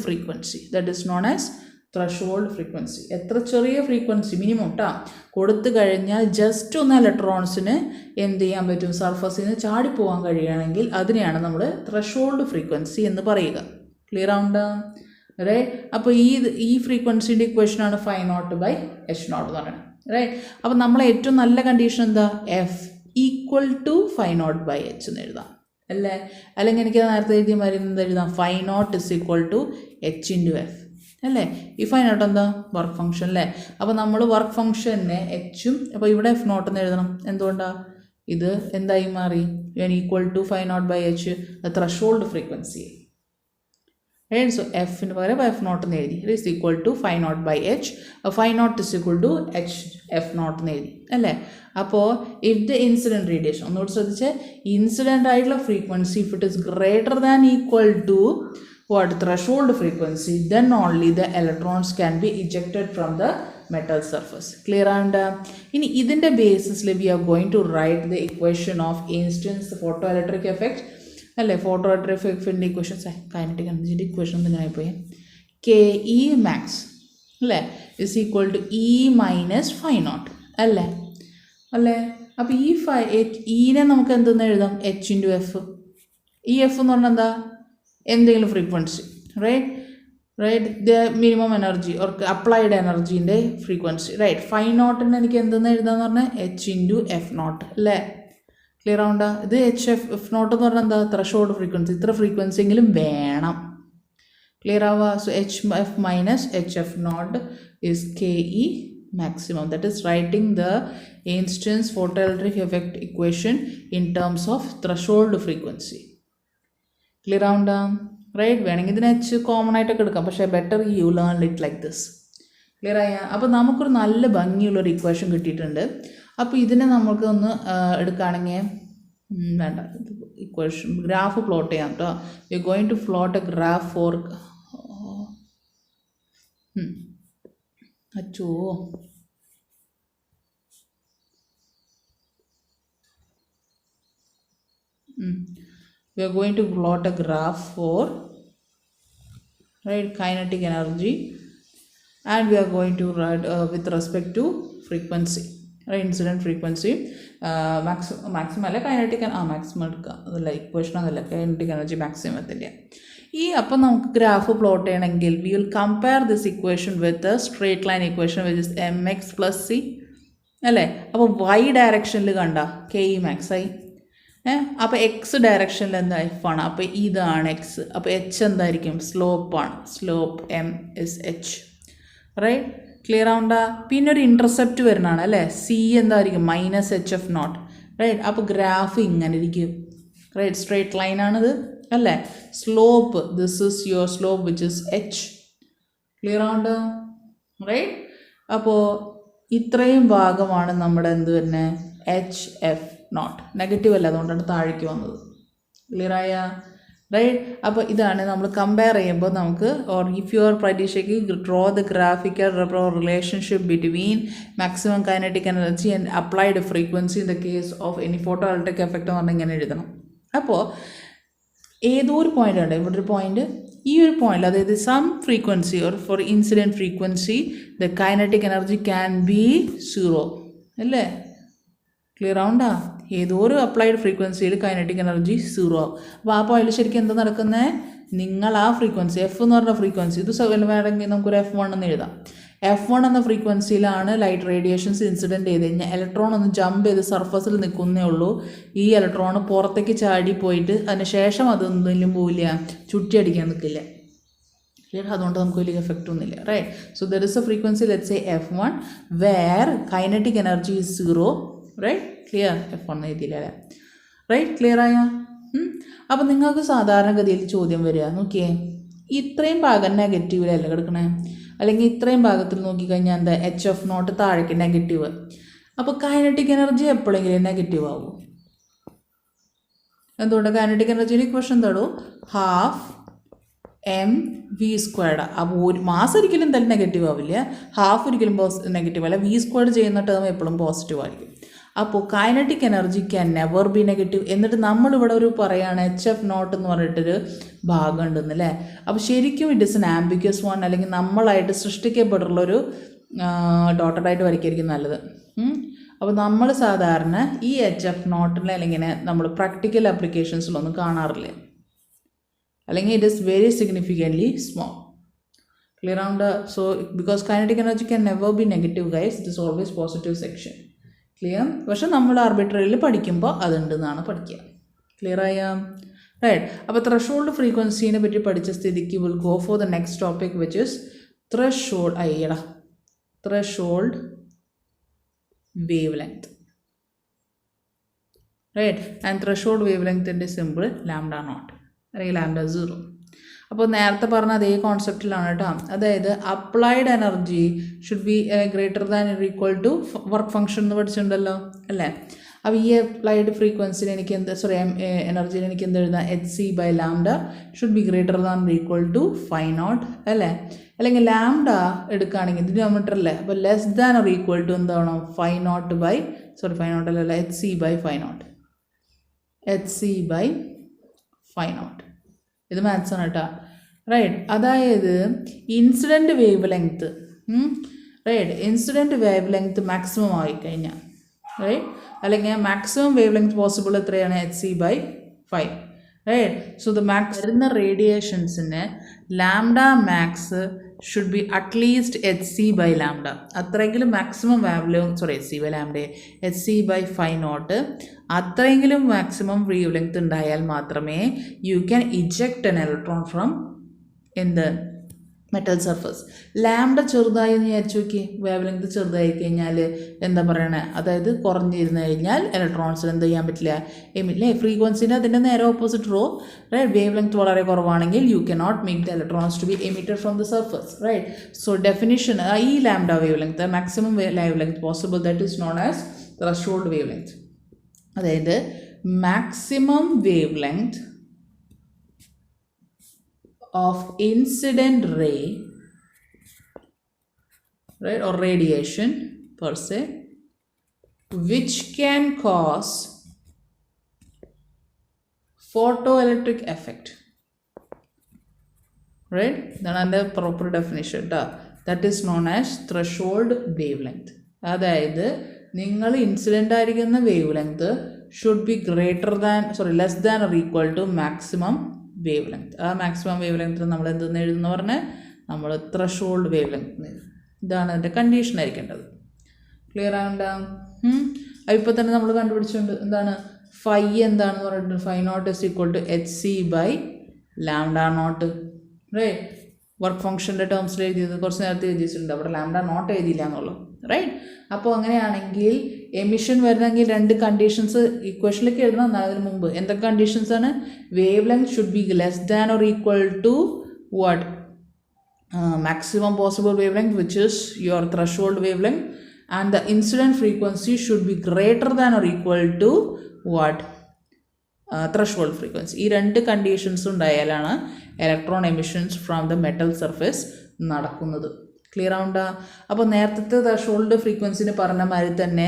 frequency. എത്ര ചെറിയ ഫ്രീക്വൻസി മിനിമം കേട്ടോ കൊടുത്തു കഴിഞ്ഞാൽ ജസ്റ്റ് ഒന്ന് ഇലക്ട്രോൺസിന് എന്ത് ചെയ്യാൻ പറ്റും, സർഫസിൽ നിന്ന് ചാടിപ്പോകാൻ കഴിയുകയാണെങ്കിൽ അതിനെയാണ് നമ്മൾ ത്രെഷോൾഡ് ഫ്രീക്വൻസി എന്ന് പറയുക. ക്ലിയർ ആവുണ്ടോ? റൈറ്റ്. അപ്പോൾ ഈ ഫ്രീക്വൻസിൻ്റെ ഇക്വേഷനാണ് φ0/H0 എന്ന് പറയുന്നത്, റൈറ്റ്? അപ്പോൾ നമ്മളെ ഏറ്റവും നല്ല കണ്ടീഷൻ എന്താ? F = φ0/H എന്ന് എഴുതാം അല്ലേ? അല്ലെങ്കിൽ എനിക്ക് നേരത്തെ എഴുതിയ മാതിരി എന്താ എഴുതാം? φ0 = H×F അല്ലേ? ഈ φ0 എന്താ? വർക്ക് ഫംഗ്ഷൻ അല്ലേ? അപ്പോൾ നമ്മൾ വർക്ക് ഫംഗ്ഷനെ H-ഉം അപ്പോൾ ഇവിടെ F0 എന്ന് എഴുതണം. എന്തുകൊണ്ടാണ്? ഇത് എന്തായി മാറി? = φ0/H, threshold frequency, right? So എഫിന് പകരം F0 എന്ന് എഴുതി. It is equal to φ0/H, φ0 = F0 എന്ന് എഴുതി അല്ലേ? അപ്പോൾ ഇഫ് ദ ഇൻസിഡൻറ്റ് റേഡിയേഷൻ, ഒന്നുകൂടി ശ്രദ്ധിച്ച്, ഇൻസിഡൻ്റ് ആയിട്ടുള്ള frequency if it is greater than equal to what threshold frequency, then only the electrons can be ejected from the metal surface. Clear? And in ഇതിൻ്റെ ബേസിസിൽ we are going to write the equation of instance photoelectric effect അല്ലേ? Photoelectric എഫക്റ്റിൻ്റെ equations kinetic എനർജിൻ്റെ equation തന്നെ ആയിപ്പോയി. KE max അല്ലേ is equal to E minus φ0 അല്ലേ? അപ്പോൾ ഈനെ നമുക്ക് എന്തെന്ന് എഴുതാം? H×F. ഈ F എന്ന് പറഞ്ഞാൽ എന്താ? എന്തെങ്കിലും frequency, right? The minimum energy or applied എനർജീൻ്റെ ഫ്രീക്വൻസി, റൈറ്റ്? φ0 എനിക്ക് എന്തെന്ന് എഴുതാന്ന് പറഞ്ഞാൽ H×F0 അല്ലേ? ക്ലിയർ ആവണ്ട? ഇത് എഫ് നോട്ട് എന്ന് പറഞ്ഞാൽ എന്താ? Threshold frequency. ഇത്ര ഫ്രീക്വൻസി എങ്കിലും വേണം. ക്ലിയർ ആവുക? So HF minus HF naught is KE maximum. That is writing the Einstein's photoelectric effect equation in terms of threshold frequency. Clear ആവണ്ട? റൈറ്റ്? വേണമെങ്കിൽ ഇതിനെ കോമൺ ആയിട്ടൊക്കെ എടുക്കാം, പക്ഷേ better you learn it like this. Clear ആയ? അപ്പോൾ നമുക്കൊരു നല്ല ഭംഗിയുള്ളൊരു ഇക്വേഷൻ കിട്ടിയിട്ടുണ്ട്. അപ്പോൾ ഇതിനെ നമുക്ക് ഒന്ന് എടുക്കുകയാണെങ്കിൽ വേണ്ട, ഇക്വേഷൻ ഗ്രാഫ് പ്ലോട്ട് ചെയ്യാം കേട്ടോ. We are going to plot a graph for അച്ചോ we are going to plot a graph for kinetic energy, and we are going to write with respect to frequency, incident frequency, maximum അല്ല kinetic maximum എടുക്കുക. അതല്ല equation, അതല്ല kinetic energy maximum എത്തില്ല. അപ്പം നമുക്ക് graph plot ചെയ്യണമെങ്കിൽ we will compare this equation with straight line equation which is mx + c അല്ലേ? അപ്പോൾ y ഡയറക്ഷനിൽ കണ്ട KE max ആയി. അപ്പോൾ എക്സ് ഡയറക്ഷനിൽ എന്താ? എഫ് ആണ്. അപ്പോൾ ഇതാണ് എക്സ്. അപ്പോൾ എച്ച് എന്തായിരിക്കും? സ്ലോപ്പാണ്. Slope M is h. Right? Clear ആവണ്ട? പിന്നെ ഒരു ഇൻ്റർസെപ്റ്റ് വരുന്നതാണ് അല്ലേ? സി എന്തായിരിക്കും? -HF0. റൈറ്റ്? അപ്പോൾ ഗ്രാഫ് ഇങ്ങനെ ഇരിക്കും. റൈറ്റ്? സ്ട്രേറ്റ് ലൈനാണിത് അല്ലേ? Slope, this is your slope which is h. Clear ആവണ്ട? റൈറ്റ്? അപ്പോൾ ഇത്രയും ഭാഗമാണ് നമ്മുടെ എന്ത് തന്നെ HF0. നെഗറ്റീവ് അല്ല, അതുകൊണ്ടാണ് താഴേക്ക് വന്നത്. ക്ലിയർ ആയ? റൈറ്റ്? അപ്പോൾ ഇതാണ് നമ്മൾ കമ്പയർ ചെയ്യുമ്പോൾ നമുക്ക്, ഓർ ഇഫ് യുവർ പരീക്ഷയ്ക്ക് draw the graphical relationship between maximum kinetic energy and applied frequency in the case of any photo electric effect എന്ന് പറഞ്ഞാൽ ഇങ്ങനെ എഴുതണം. അപ്പോൾ ഏതോ ഒരു പോയിൻ്റ് ഉണ്ട്, ഇവിടെ ഒരു പോയിൻ്റ്, ഈ ഒരു പോയിൻ്റ്, അതായത് some frequency or for incident frequency the kinetic energy can be 0 അല്ലേ? ക്ലിയർ ആവണ്ടാ? ഏതോ ഒരു അപ്ലൈഡ് ഫ്രീക്വൻസിയിൽ കൈനറ്റിക് എനർജി 0 ആവും. അപ്പോൾ ആ പോയിന്റിൽ ശരിക്കും എന്താ നടക്കുന്നത്? നിങ്ങൾ ആ ഫ്രീക്വൻസി എഫ് എന്ന് പറഞ്ഞ ഫ്രീക്വൻസി, ഇത് വേണമെങ്കിൽ നമുക്കൊരു F1 എന്ന് എഴുതാം. F1 എന്ന ഫ്രീക്വൻസിയിലാണ് ലൈറ്റ് റേഡിയേഷൻസ് ഇൻസിഡൻറ്റ് ചെയ്ത് കഴിഞ്ഞാൽ ഇലക്ട്രോൺ ഒന്ന് ജമ്പ് ചെയ്ത് സർഫസിൽ നിൽക്കുന്നേ ഉള്ളൂ. ഈ ഇലക്ട്രോൺ പുറത്തേക്ക് ചാടി പോയിട്ട് അതിന് ശേഷം അതൊന്നും പോവില്ല, ചുറ്റിയടിക്കാൻ നിൽക്കില്ല. ക്ലിയർ? അതുകൊണ്ട് നമുക്ക് വലിയ എഫക്റ്റ് ഒന്നുമില്ല. Right? So there is a frequency let's say F1 where kinetic energy is 0. Right? Clear? F1 എഴുതിയില്ല അല്ലേ? റൈറ്റ്? ക്ലിയർ ആയ? അപ്പം നിങ്ങൾക്ക് സാധാരണഗതിയിൽ ചോദ്യം വരിക, നോക്കിയേ, ഇത്രയും ഭാഗം നെഗറ്റീവിലല്ല കിടക്കണേ, അല്ലെങ്കിൽ ഇത്രയും ഭാഗത്തിൽ നോക്കിക്കഴിഞ്ഞാൽ എന്താ? HF0 താഴേക്ക് നെഗറ്റീവ്. അപ്പോൾ കൈനറ്റിക് എനർജി എപ്പോഴെങ്കിലും നെഗറ്റീവ് ആവും. എന്തുകൊണ്ട്? കൈനറ്റിക് എനർജിയുടെ ഇക്വേഷൻ എന്താണോ? 12 mv². അപ്പോൾ ഒരു മാസം ഒരിക്കലും എന്തായാലും നെഗറ്റീവ് ആവില്ല, ഹാഫ് ഒരിക്കലും നെഗറ്റീവ് അല്ല, v² ചെയ്യുന്ന ടേം എപ്പോഴും പോസിറ്റീവ് ആയിരിക്കും. അപ്പോൾ kinetic energy can never be negative. എന്നിട്ട് നമ്മളിവിടെ ഒരു പറയുകയാണ് HF0 എന്ന് പറഞ്ഞിട്ടൊരു ഭാഗം ഉണ്ടെന്നല്ലേ? അപ്പോൾ ശരിക്കും it is an ambiguous one, അല്ലെങ്കിൽ നമ്മളായിട്ട് സൃഷ്ടിക്കപ്പെട്ടുള്ളൊരു ഡോട്ടഡായിട്ട് വരയ്ക്കായിരിക്കും നല്ലത്. അപ്പോൾ നമ്മൾ സാധാരണ ഈ HF0 അല്ലെങ്കിൽ നമ്മൾ പ്രാക്ടിക്കൽ ആപ്ലിക്കേഷൻസിലൊന്നും കാണാറില്ല, അല്ലെങ്കിൽ it is very significantly small. Clear ആവുണ്ട്? So because kinetic energy can never be negative guys, it is always positive section. Clear? പക്ഷെ നമ്മൾ ആർബിട്രറിയിൽ പഠിക്കുമ്പോൾ അതുണ്ടെന്നാണ് പഠിക്കുക. ക്ലിയർ ആയ? റൈറ്റ്? അപ്പോൾ ത്രഷോൾഡ് ഫ്രീക്വൻസീനെ പറ്റി പഠിച്ച സ്ഥിതിക്ക് will go for the next topic which is threshold wavelength. Right? And threshold wave ലെങ്ത്തിൻ്റെ സിമ്പിൾ λ0 അല്ലെങ്കിൽ λ0. അപ്പോൾ നേരത്തെ പറഞ്ഞ അതേ കോൺസെപ്റ്റിലാണ് കേട്ടോ. അതായത് applied energy should be greater than or equal to work function എന്ന് പഠിച്ചിട്ടുണ്ടല്ലോ അല്ലേ? അപ്പോൾ ഈ അപ്ലൈഡ് ഫ്രീക്വൻസിന് എനിക്ക് എനർജിയിൽ എനിക്ക് എന്ത് എഴുതാം? hc/λ should be greater than or equal to φ0 അല്ലേ? അല്ലെങ്കിൽ λ എടുക്കുകയാണെങ്കിൽ ഡിനോമിനേറ്റർ അല്ലേ? അപ്പോൾ less than or equal to എന്താണോ? φ0 അല്ലല്ല hc/φ0. ഇത് മാത്സ് ആണ് കേട്ടോ. റൈറ്റ്? അതായത് incident wavelength, right, incident wavelength maximum ആയിക്കഴിഞ്ഞാൽ, റൈറ്റ്, അല്ലെങ്കിൽ മാക്സിമം വേവ് ലെങ്ത് പോസിബിൾ എത്രയാണ്? hc/5. Right? So the max വരുന്ന റേഡിയേഷൻസിന് λ max should be at least hc by lambda. അത്രയെങ്കിലും maximum hc by lambda, hc by phi naught, അത്രയെങ്കിലും maximum wavelength ഉണ്ടായാൽ മാത്രമേ you can eject an electron from in the metal surface. Lambda ചെറുതായി എന്ന് വിചാരിച്ചു നോക്കി, വേവ് ലെങ്ത് ചെറുതായി കഴിഞ്ഞാൽ എന്താ പറയണേ, അതായത് കുറഞ്ഞിരുന്നു കഴിഞ്ഞാൽ ഇലക്ട്രോൺസിന് എന്ത് ചെയ്യാൻ പറ്റില്ല, എമിറ്റില്ലേ. ഫ്രീക്വൻസിന് അതിൻ്റെ നേരെ ഓപ്പോസിറ്റ് റോ, റൈറ്റ്. വേവ് ലെങ്ത് വളരെ കുറവാണെങ്കിൽ you can not make the electrons to be emitted from the surface, right. So definition ഈ lambda wavelength, maximum wavelength possible, that is known as threshold wavelength. അതായത് maximum wavelength of incident ray, right, or radiation per se, which can cause photoelectric effect, right. Then the proper definition that is known as threshold wavelength. അതായത് നിങ്ങൾ incident ആയിരിക്കുന്ന wavelength should be less than or equal to maximum wavelength. ആ maximum wave ലെങ്ത്തിന് നമ്മൾ എന്തെന്ന് എഴുതുന്ന പറഞ്ഞാൽ നമ്മൾ ത്രഷോൾഡ് വേവ് ലെങ്ത്. ഇതാണ് അതിൻ്റെ കണ്ടീഷൻ ആയിരിക്കേണ്ടത്. ക്ലിയർ ആവുണ്ടാവും. ഇപ്പോൾ തന്നെ നമ്മൾ കണ്ടുപിടിച്ചുകൊണ്ട് എന്താണ് ഫൈ എന്താണെന്ന് പറഞ്ഞിട്ട്, phi naught is equal to hc by lambda naught, right. Work ഫംഗ്ഷൻ്റെ ടേംസിൽ എഴുതിയത് കുറച്ച് നേരത്തെ എഴുതിയിട്ടുണ്ട്, അവിടെ ലാംഡ നോട്ട് എഴുതിയില്ല എന്നുള്ളൂ, റൈറ്റ്. അപ്പോൾ അങ്ങനെയാണെങ്കിൽ എമിഷൻ വരണമെങ്കിൽ രണ്ട് കണ്ടീഷൻസ് ഇക്വേഷനിലേക്ക് എഴുതണം. അതിന് മുമ്പ് എന്തൊക്കെ കണ്ടീഷൻസ് ആണ്? Wavelength should be less than or equal to what, maximum possible wavelength, which is your threshold wavelength, and the incident frequency should be greater than or equal to what, threshold frequency. ഈ രണ്ട് conditions ഉണ്ടായാലാണ് electron emissions from the metal surface നടക്കുന്നത്. Clear ആവുണ്ട? അപ്പോൾ നേരത്തെ threshold ഫ്രീക്വൻസിന് പറഞ്ഞ മാതിരി തന്നെ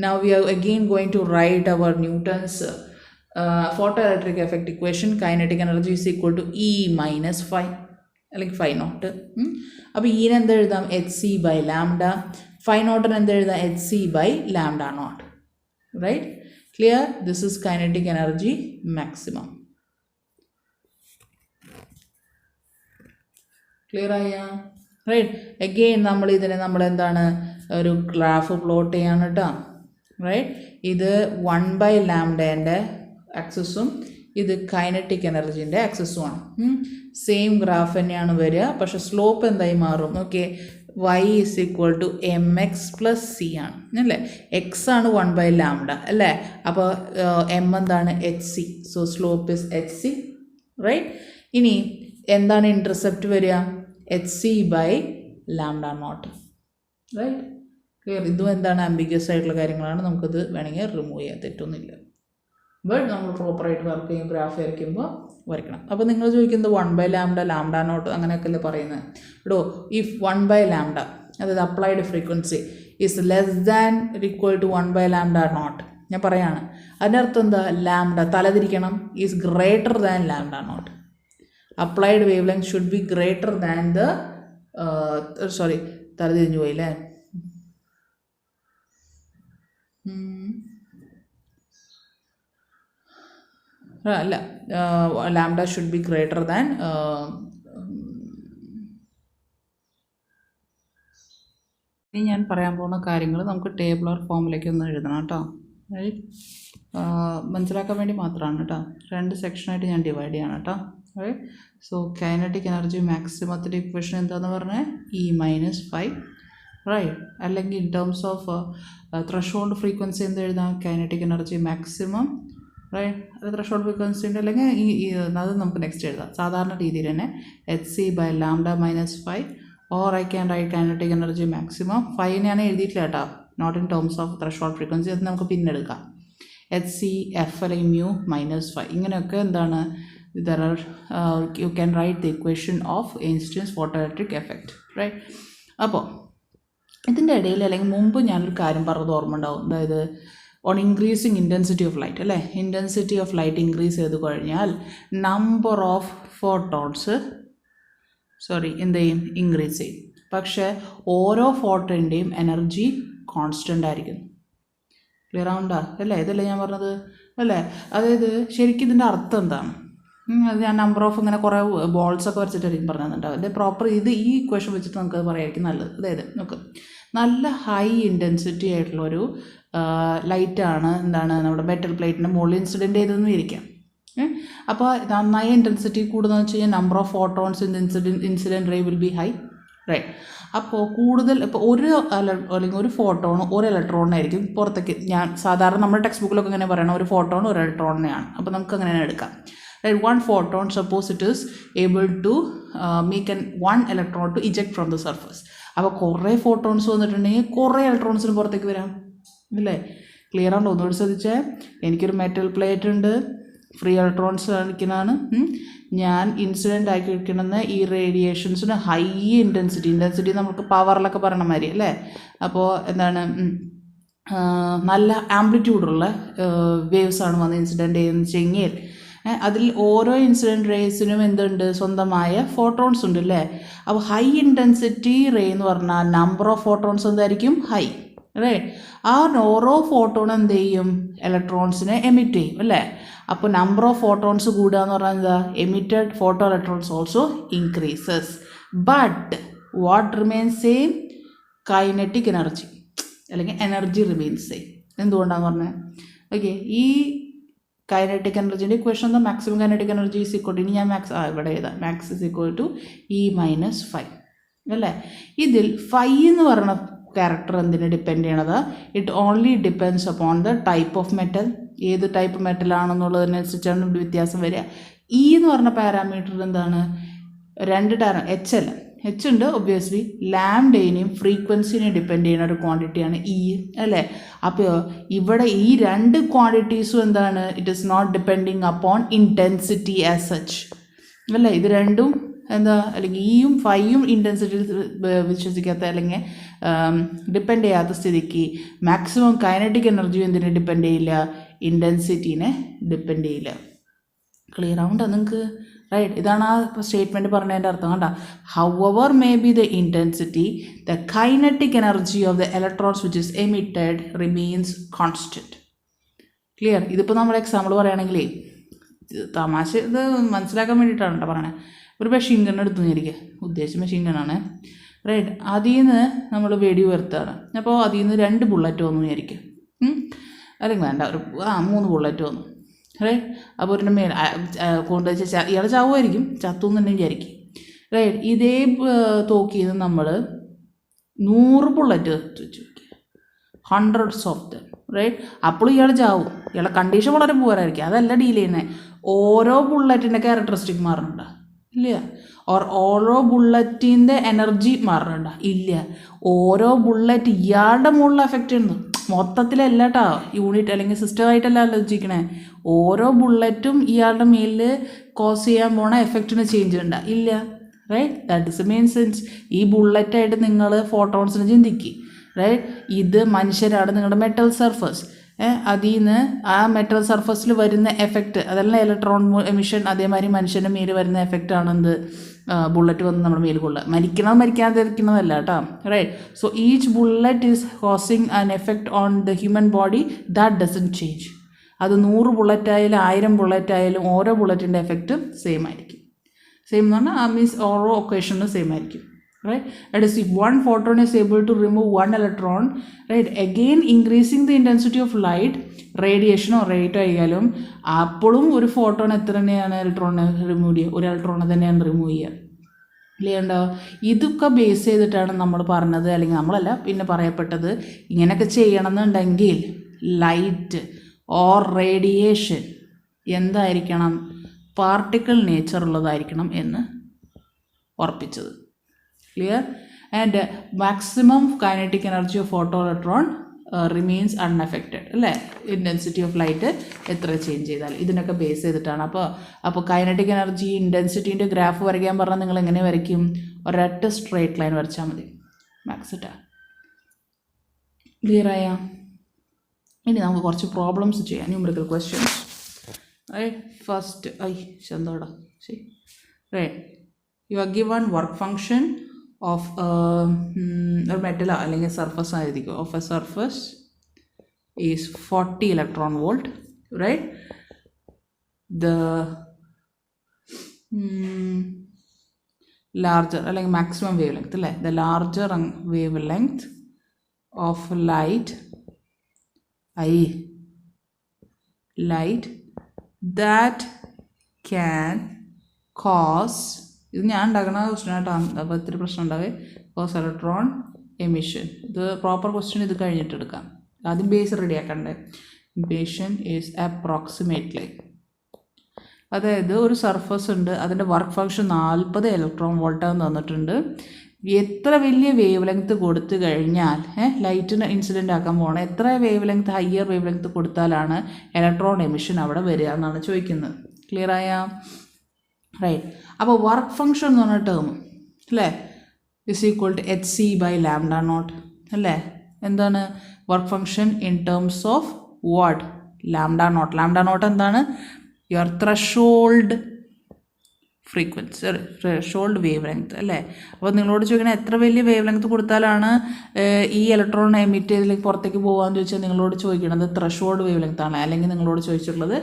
now we are again going to write our Newton's photoelectric effect equation. Kinetic energy is equal to E minus phi, അല്ലെങ്കിൽ ഫൈ നോട്ട്. അപ്പോൾ ഈനെ എന്താ എഴുതാം? hc by lambda. ഫൈ നോട്ടിന് എന്താ എഴുതാം? hc by lambda naught, right. Clear? This is kinetic energy maximum. Clear ആയ? Right. Again നമ്മൾ എന്താണ് ഒരു ഗ്രാഫ് പ്ലോട്ട് ചെയ്യാണ് കേട്ടോ, റൈറ്റ്. ഇത് 1 ബൈ ലാംഡേൻ്റെ ആക്സസും ഇത് കൈനറ്റിക് എനർജീൻ്റെ ആക്സസുമാണ്. സെയിം ഗ്രാഫ് തന്നെയാണ് വരിക, പക്ഷെ സ്ലോപ്പ് എന്തായി മാറും? Okay, y is equal to mx plus c ആണ് അല്ലേ. എക്സ് ആണ് 1 ബൈ ലാംഡ അല്ലേ. അപ്പോൾ m എന്താണ്? hc. So slope is hc, right. ഇനി എന്താണ് ഇൻ്റർസെപ്റ്റ് വരിക? hc by lambda naught, right. Clear? ഇതും എന്താണ്? ആംബിഗ്യസ് ആയിട്ടുള്ള കാര്യങ്ങളാണ്, നമുക്കത് വേണമെങ്കിൽ റിമൂവ് ചെയ്യാൻ തെറ്റൊന്നുമില്ല. ബട്ട് നമ്മൾ പ്രോപ്പറായിട്ട് വർക്ക് ചെയ്യും, ഗ്രാഫ് വരയ്ക്കുമ്പോൾ വരയ്ക്കണം. അപ്പോൾ നിങ്ങൾ ചോദിക്കുന്നത് 1 ബൈ ലാംഡ, ലാംഡ നോട്ട് അങ്ങനെയൊക്കെയല്ലേ പറയുന്നത്? ഇടോ, ഇഫ് 1 ബൈ ലാംഡ, അതായത് applied frequency is less than equal to 1 by lambda naught, ഞാൻ പറയാണ്. അതിൻ്റെ അർത്ഥം എന്താ? ലാംഡ തലതിരിക്കണം, is greater than lambda naught. Applied wavelength should be greater than the തലതിരിഞ്ഞു പോയില്ലേ. അല്ല, lambda should be greater than ഇനി ഞാൻ പറയാൻ പോകുന്ന കാര്യങ്ങൾ നമുക്ക് ടേബിളർ ഫോമിലേക്ക് ഒന്ന് എഴുതണം കേട്ടോ, റൈറ്റ്. മനസ്സിലാക്കാൻ വേണ്ടി മാത്രമാണ് കേട്ടോ. 2 സെക്ഷനായിട്ട് ഞാൻ ഡിവൈഡ് ചെയ്യണം കേട്ടോ, റൈറ്റ്. സോ കൈനറ്റിക് എനർജി മാക്സിമത്തിൻ്റെ ഇക്വേഷൻ എന്താണെന്ന് പറഞ്ഞാൽ E മൈനസ് ഫൈ, റൈറ്റ്. അല്ലെങ്കിൽ in terms of threshold frequency എന്ത് എഴുതാം? Kinetic energy maximum, right. അത് ത്രഷോൾഡ് ഫ്രീക്വൻസി ഉണ്ട്, അല്ലെങ്കിൽ അത് നമുക്ക് നെക്സ്റ്റ് എഴുതാം സാധാരണ രീതിയിൽ തന്നെ, hc by lambda minus phi. Or I can write kinetic energy maximum. ഫൈനെയാണ് എഴുതിയിട്ടില്ല കേട്ടോ, not in terms of threshold frequency. അത് നമുക്ക് പിന്നെ എടുക്കാം. hc f അല്ലെങ്കിൽ മ്യൂ മൈനസ് ഫൈ. ഇങ്ങനെയൊക്കെ എന്താണ്, you can write the equation of Einstein's photoelectric effect, right. അപ്പോൾ ഇതിൻ്റെ ഇടയിൽ അല്ലെങ്കിൽ മുമ്പ് ഞാനൊരു കാര്യം പറഞ്ഞത് ഓർമ്മ ഉണ്ടാവും, അതായത് on increasing intensity of light അല്ലേ. ഇൻറ്റൻസിറ്റി ഓഫ് ലൈറ്റ് ഇൻക്രീസ് ചെയ്ത് കഴിഞ്ഞാൽ നമ്പർ ഓഫ് ഫോട്ടോൺസ് എന്ത് ചെയ്യും? ഇൻക്രീസ് ചെയ്യും. പക്ഷേ ഓരോ ഫോട്ടോൻ്റെയും എനർജി കോൺസ്റ്റൻ്റ് ആയിരിക്കും. ക്ലിയർ ആവണ്ട അല്ലേ? ഇതല്ലേ ഞാൻ പറഞ്ഞത് അല്ലേ? അതായത് ശരിക്കും ഇതിൻ്റെ അർത്ഥം എന്താണ്? അത് ഞാൻ നമ്പർ ഓഫ് ഇങ്ങനെ കുറേ ബോൾസൊക്കെ വരച്ചിട്ടായിരിക്കും പറഞ്ഞു തന്നിട്ടുണ്ടാവും. അതിൻ്റെ പ്രോപ്പർ ഈ ഇക്വേഷൻ വെച്ചിട്ട് നമുക്കത് പറയായിരിക്കും നല്ലത്. അതായത് നമുക്ക് നല്ല ഹൈ ഇൻറ്റൻസിറ്റി ആയിട്ടുള്ളൊരു ലൈറ്റാണ് എന്താണ് നമ്മുടെ മെറ്റൽ പ്ലേറ്റിൻ്റെ മുകളിൽ ഇൻസിഡൻറ്റ് ചെയ്തതെന്ന് ഇരിക്കാം. അപ്പോൾ നന്നായി ഇൻറ്റൻസിറ്റി കൂടുന്നതെന്ന് വെച്ച് കഴിഞ്ഞാൽ number of photons in incident ray will be high, right. അപ്പോൾ കൂടുതൽ ഇപ്പോൾ അല്ലെങ്കിൽ ഒരു ഫോട്ടോൺ ഒരു ഇലക്ട്രോണിനായിരിക്കും പുറത്തേക്ക്. ഞാൻ സാധാരണ നമ്മുടെ ടെക്സ്റ്റ് ബുക്കിലൊക്കെ ഇങ്ങനെ പറയണം ഒരു ഫോട്ടോൺ ഒരു ഇലക്ട്രോണിനെയാണ്. അപ്പോൾ നമുക്ക് അങ്ങനെ എടുക്കാം. Right, one photon, suppose it is able to make one electron to eject from the surface. അപ്പോൾ കുറേ ഫോട്ടോൺസ് വന്നിട്ടുണ്ടെങ്കിൽ കുറേ ഇലക്ട്രോൺസിന് പുറത്തേക്ക് വരാം, ഇല്ലേ? ക്ലിയർ ആണല്ലോ? ഒന്നുകൂടി ശ്രദ്ധിച്ചേ. എനിക്കൊരു മെറ്റൽ പ്ലേറ്റ് ഉണ്ട്, ഫ്രീ ഇലക്ട്രോൺസ് കാണിക്കുന്നതാണ്. ഞാൻ ഇൻസിഡൻ്റ് ആക്കി വയ്ക്കണമെന്ന് ഈ റേഡിയേഷൻസിന് ഹൈ ഇൻറ്റൻസിറ്റി നമുക്ക് പവറിലൊക്കെ പറയണ മാതിരി അല്ലേ. അപ്പോൾ എന്താണ് നല്ല ആംപ്ലിറ്റ്യൂഡുള്ള വേവ്സാണ് വന്ന് ഇൻസിഡൻറ്റ് ചെയ്യുന്നത് വെച്ചെങ്കിൽ അതിൽ ഓരോ ഇൻസിഡൻറ്റ് റേസിനും എന്തുണ്ട്? സ്വന്തമായ ഫോട്ടോൺസ് ഉണ്ട് അല്ലേ. അപ്പോൾ ഹൈ ഇൻറ്റൻസിറ്റി റേ എന്ന് പറഞ്ഞാൽ നമ്പർ ഓഫ് ഫോട്ടോൺസ് എന്തായിരിക്കും? ഹൈ, അല്ലേ. ആ ഓരോ ഫോട്ടോൺ എന്ത് ചെയ്യും? ഇലക്ട്രോൺസിനെ എമിറ്റ് ചെയ്യും അല്ലേ. അപ്പോൾ നമ്പർ ഓഫ് ഫോട്ടോൺസ് കൂടുക എന്ന് പറഞ്ഞാൽ എന്താ? Emitted photo electrons also increases. But what remains same? Kinetic energy അല്ലെങ്കിൽ എനർജി റിമെയിൻസ് സെയിം. എന്തുകൊണ്ടാണെന്ന് പറഞ്ഞാൽ ഓക്കെ, ഈ കൈനറ്റിക് എനർജിൻ്റെ ഇക്വേഷൻ എന്താ? Maximum kinetic energy is equal to, ഇനി ഞാൻ ഇവിടെ എഴുതാം, max is equal to E-5 അല്ലേ. ഇതിൽ 5 എന്ന് പറയുന്ന ക്യാരക്ടർ എന്തിനെ ഡിപ്പെൻഡ് ചെയ്യണത്? It only depends upon the type of metal. ഏത് ടൈപ്പ് മെറ്റലാണെന്നുള്ളതിനനുസരിച്ചാണ് വ്യത്യാസം വരിക. E എന്ന് പറഞ്ഞ പാരാമീറ്റർ എന്താണ്? 2 തരം H ഉണ്ട് ഒബ്വിയസ്ലി. ലാംഡേനെയും ഫ്രീക്വൻസിനെയും ഡിപ്പെൻഡ് ചെയ്യുന്ന ഒരു ക്വാണ്ടിറ്റിയാണ് E അല്ലേ. അപ്പോൾ ഇവിടെ ഈ 2 ക്വാണ്ടിറ്റീസും എന്താണ്? It is not depending upon intensity as such അല്ലേ. ഇത് രണ്ടും എന്താ, അല്ലെങ്കിൽ Eയും 5യും ഇൻറ്റൻസിറ്റിയിൽ വിശ്വസിക്കാത്ത അല്ലെങ്കിൽ ഡിപ്പെൻഡ് ചെയ്യാത്ത സ്ഥിതിക്ക് മാക്സിമം കൈനറ്റിക് എനർജിയും എന്തിനെ ഡിപ്പെൻഡ് ചെയ്യില്ല? ഇൻറ്റൻസിറ്റീനെ ഡിപ്പെൻഡ് ചെയ്യില്ല. ക്ലിയർ ആവുണ്ടോ നിങ്ങൾക്ക്? റൈറ്റ്. ഇതാണ് ആ സ്റ്റേറ്റ്മെൻറ്റ് പറഞ്ഞതിൻ്റെ അർത്ഥം. കണ്ട, however may be the intensity, the kinetic energy of the electrons which is emitted remains constant. Clear. ഇതിപ്പോൾ നമ്മൾ എക്സാമ്പിൾ പറയുകയാണെങ്കിലേ, തമാശ ഇത് മനസ്സിലാക്കാൻ വേണ്ടിയിട്ടാണ് കേട്ടോ പറയണേ. ഒരു മെഷീൻ ഗൺ എടുത്തു തന്നിരിക്കുക, ഉദ്ദേശിച്ച മെഷീൻ ഗണ്ണാണ്, റൈറ്റ്. അതിൽ നിന്ന് നമ്മൾ വെടി ഉയർത്തുകയാണ്. അപ്പോൾ അതിൽ നിന്ന് 2 ബുള്ളറ്റ് വന്നു വിചാരിക്കും, അല്ലെങ്കിൽ വേണ്ട ഒരു 3 ബുള്ളറ്റ് വന്നു, റൈറ്റ്. അപ്പോൾ ഒരു കൊണ്ടുവച്ച് ഇയാൾ ചാവുമായിരിക്കും, ചത്തു എന്ന് തന്നെ വിചാരിക്കും, റൈറ്റ്. ഇതേ തോക്കിയിൽ നിന്ന് നമ്മൾ 100 ബുള്ളറ്റ് വെച്ച് വയ്ക്കുക, ഹൺഡ്രഡ്സ് ഓഫ് ദം, റൈറ്റ്. അപ്പോൾ ഇയാൾ ചാവും. ഇയാളുടെ കണ്ടീഷൻ വളരെ പോരായിരിക്കും. അതല്ല ഡീൽ ചെയ്യുന്നത്. ഓരോ ബുള്ളറ്റിൻ്റെ ക്യാരക്ടറിസ്റ്റിക് മാറുന്നുണ്ടോ? ഇല്ല. ഓരോ ബുള്ളറ്റിൻ്റെ എനർജി മാറുന്നുണ്ടോ? ഇല്ല. ഓരോ ബുള്ളറ്റ് ഇയാളുടെ മുകളിൽ എഫക്റ്റ് ചെയ്യുന്നു, മൊത്തത്തിലല്ല കേട്ടോ, യൂണിറ്റ് അല്ലെങ്കിൽ സിസ്റ്റമായിട്ടല്ല ആലോചിക്കണേ. ഓരോ ബുള്ളറ്റും ഇയാളുടെ മേലിൽ കോസ് ചെയ്യാൻ പോണ എഫക്റ്റിന് ചേഞ്ച് ഉണ്ടോ? ഇല്ല, right. That is a main sense. ഈ ബുള്ളറ്റായിട്ട് നിങ്ങൾ ഫോട്ടോൺസിന് ചിന്തിക്കുക, റൈറ്റ്. ഇത് മനുഷ്യരാണ്, നിങ്ങളുടെ മെറ്റൽ സർഫസ്. അതിൽ നിന്ന് ആ മെറ്റൽ സർഫസിൽ വരുന്ന എഫക്റ്റ്, അതെല്ലാം ഇലക്ട്രോൺ എമിഷൻ. അതേമാതിരി മനുഷ്യൻ്റെ മേൽ വരുന്ന എഫക്റ്റാണ് എന്ത്? ബുള്ളറ്റ് വന്ന് നമ്മുടെ മേൽ കൊള്ളുക. മരിക്കാതിരിക്കുന്നതല്ല കേട്ടോ, right. So each bullet is causing an effect on the human body. That doesn't change. അത് 100 ബുള്ളറ്റായാലും 1000 ബുള്ളറ്റായാലും ഓരോ ബുള്ളറ്റിൻ്റെ എഫക്റ്റ് സെയിം ആയിരിക്കും. സെയിം എന്ന് പറഞ്ഞാൽ മീൻസ് ഓരോ ഒക്കേഷനും സെയിം ആയിരിക്കും, right. That is, if one photon is able to remove 1 electron, right, again increasing the intensity of light, radiation or rate ആയാലും അപ്പോഴും ഒരു ഫോട്ടോൺ എത്ര തന്നെയാണ് ഇലക്ട്രോണിനെ റിമൂവ് ചെയ്യുക? ഒരു ഇലക്ട്രോണിനെ തന്നെയാണ് റിമൂവ് ചെയ്യുക. ഇല്ലേണ്ടോ? ഇതൊക്കെ ബേസ് ചെയ്തിട്ടാണ് നമ്മൾ പറഞ്ഞത്, അല്ലെങ്കിൽ നമ്മളല്ല പിന്നെ പറയപ്പെട്ടത്, ഇങ്ങനെയൊക്കെ ചെയ്യണമെന്നുണ്ടെങ്കിൽ ലൈറ്റ് ഓർ റേഡിയേഷൻ എന്തായിരിക്കണം? പാർട്ടിക്കിൾ നേച്ചർ ഉള്ളതായിരിക്കണം എന്ന് ഉറപ്പിച്ചത്. Clear? And maximum kinetic energy of photoelectron remains unaffected അല്ലേ. ഇൻറ്റൻസിറ്റി ഓഫ് ലൈറ്റ് എത്ര ചേഞ്ച് ചെയ്താൽ ഇതിനൊക്കെ ബേസ് ചെയ്തിട്ടാണ്. അപ്പോൾ കൈനറ്റിക് എനർജി ഇൻറ്റൻസിറ്റീൻ്റെ ഗ്രാഫ് വരയ്ക്കാൻ പറഞ്ഞാൽ നിങ്ങൾ എങ്ങനെ വരയ്ക്കും? ഒരൊറ്റ സ്ട്രേറ്റ് ലൈൻ വരച്ചാൽ മതി. മാക്സിറ്റാ ക്ലിയർ ആയ? ഇനി നമുക്ക് കുറച്ച് പ്രോബ്ലംസ് ചെയ്യാം, ന്യൂമറിക്കൽ ക്വസ്റ്റ്യൻസ്. ഫസ്റ്റ് എന്തോടാ ശരി, right. You are given work function of ഒരു മെറ്റൽ അല്ലെങ്കിൽ സർഫസ് ആയിരിക്കും. Of a surface is 40 electron volt, right? The larger അല്ലെങ്കിൽ maximum wavelength അല്ലേ, the larger wavelength of light that can cause, ഇത് ഞാൻ ഉണ്ടാക്കുന്ന ക്വസ്റ്റ്യൻ ആയിട്ടാണ്, അപ്പോൾ ഇത്തിരി പ്രശ്നം ഉണ്ടാവേ, കോസ് ഇലക്ട്രോൺ എമിഷൻ. ഇത് പ്രോപ്പർ ക്വസ്റ്റ്യൻ ഇത് കഴിഞ്ഞിട്ട് എടുക്കാം, ആദ്യം ബേസ് റെഡി ആക്കണ്ടേ. ബേഷൻ ഈസ് അപ്രോക്സിമേറ്റ്ലി, അതായത് ഒരു സർഫസ് ഉണ്ട്, അതിൻ്റെ വർക്ക് ഫംഗ്ഷൻ 40 ഇലക്ട്രോൺ വോൾട്ടാന്ന് തന്നിട്ടുണ്ട്. എത്ര വലിയ വേവ് ലെങ്ത് കൊടുത്തു കഴിഞ്ഞാൽ ലൈറ്റിന് ഇൻസിഡൻ്റ് ആക്കാൻ പോകണം, എത്ര wavelength higher wavelength കൊടുത്താലാണ് ഇലക്ട്രോൺ എമിഷൻ അവിടെ വരിക എന്നാണ് ചോദിക്കുന്നത്. ക്ലിയർ ആയ? റൈറ്റ്. അപ്പോൾ വർക്ക് ഫംഗ്ഷൻ എന്ന് പറഞ്ഞ ടേം അല്ലേ ഇസ് ഈക്വൽ ടു hc/λ0 അല്ലേ. എന്താണ് work function in terms of what? λ0. λ0 എന്താണ്? Your threshold frequency, threshold wavelength അല്ലേ. അപ്പോൾ നിങ്ങളോട് ചോദിക്കണേ എത്ര വലിയ വേവ് ലെങ്ത് കൊടുത്താലാണ് ഈ ഇലക്ട്രോൺ എമിറ്റ് ചെയ്തിലേക്ക് പുറത്തേക്ക് പോകാമെന്ന് ചോദിച്ചാൽ നിങ്ങളോട് ചോദിക്കണത് ത്രഷോൾഡ് വേവ് ലെങ്ത് ആണ്, അല്ലെങ്കിൽ നിങ്ങളോട് ചോദിച്ചിട്ടുള്ളത്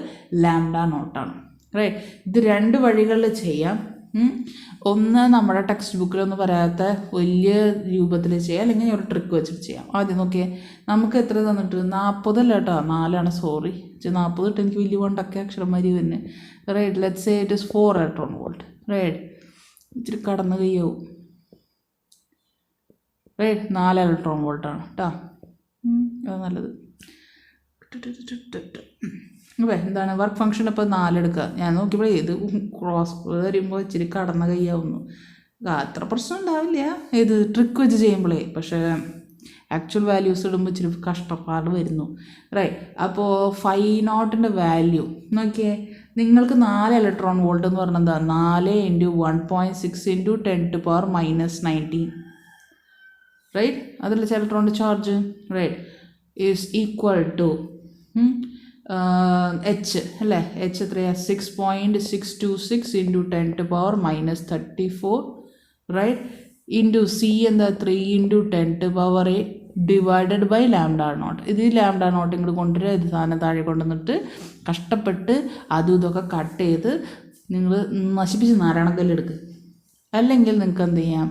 λ0 ആണ്. റൈറ്റ്. ഇത് 2 വഴികളിൽ ചെയ്യാം. ഒന്ന് നമ്മുടെ ടെക്സ്റ്റ് ബുക്കിലൊന്നും പറയാത്ത വലിയ രൂപത്തിൽ ചെയ്യാം, അല്ലെങ്കിൽ ഒരു ട്രിക്ക് വെച്ചിട്ട് ചെയ്യാം. ആദ്യം നോക്കിയേ, നമുക്ക് എത്ര തന്നിട്ട് 40 അല്ല കേട്ടോ, 4 സോറി, 40 ഇട്ട് എനിക്ക് വലിയ കൊണ്ടൊക്കെ അക്ഷരമാരി തന്നെ. Right. Let's say it is 4 electron volt. Right. ഇച്ചിരി കടന്നു കയ്യാവും. റൈറ്റ്. 4 ഇലക്ട്രോൺ വോൾട്ടാണ് കേട്ടോ, അത് നല്ലത്. അപ്പോൾ എന്താണ് വർക്ക് ഫംഗ്ഷൻ? ഇപ്പോൾ 4 എടുക്കുക. ഞാൻ നോക്കിയപ്പോൾ ഇത് ക്രോസ് വരുമ്പോൾ ഇച്ചിരി കടന്ന കയ്യാവുന്നു. അത്ര പ്രശ്നം ഉണ്ടാവില്ല ഇത് ട്രിക്ക് വെച്ച് ചെയ്യുമ്പോഴേ, പക്ഷേ ആക്ച്വൽ വാല്യൂസ് ഇടുമ്പോൾ ഇച്ചിരി കഷ്ടപ്പാട് വരുന്നു. റൈറ്റ്. അപ്പോൾ 5 വാല്യൂ നോക്കിയേ, നിങ്ങൾക്ക് 4 ഇലക്ട്രോൺ വോൾട്ട് എന്ന് പറഞ്ഞാൽ എന്താ? 4 × 1.6 × 10⁻⁻19 റൈറ്റ്. അതിൽ ഇലക്ട്രോണിൻ്റെ charge right is equal to h അല്ലേ. എച്ച് എത്രയാണ്? 6.626 × 10⁻⁻34 റൈറ്റ്. ഇൻറ്റു സി എന്താ? 3 × 10⁸ ഡിവൈഡഡ് ബൈ λ0. ഇത് λ0 ഇങ്ങോട്ട് കൊണ്ടുവരിക, ഇത് സാധനം താഴെ കൊണ്ടുവന്നിട്ട് കഷ്ടപ്പെട്ട് അതും ഇതൊക്കെ കട്ട് ചെയ്ത് നിങ്ങൾ നശിപ്പിച്ച് നാരായണക്കല്ലെടുക്കുക. അല്ലെങ്കിൽ നിങ്ങൾക്ക് എന്ത് ചെയ്യാം,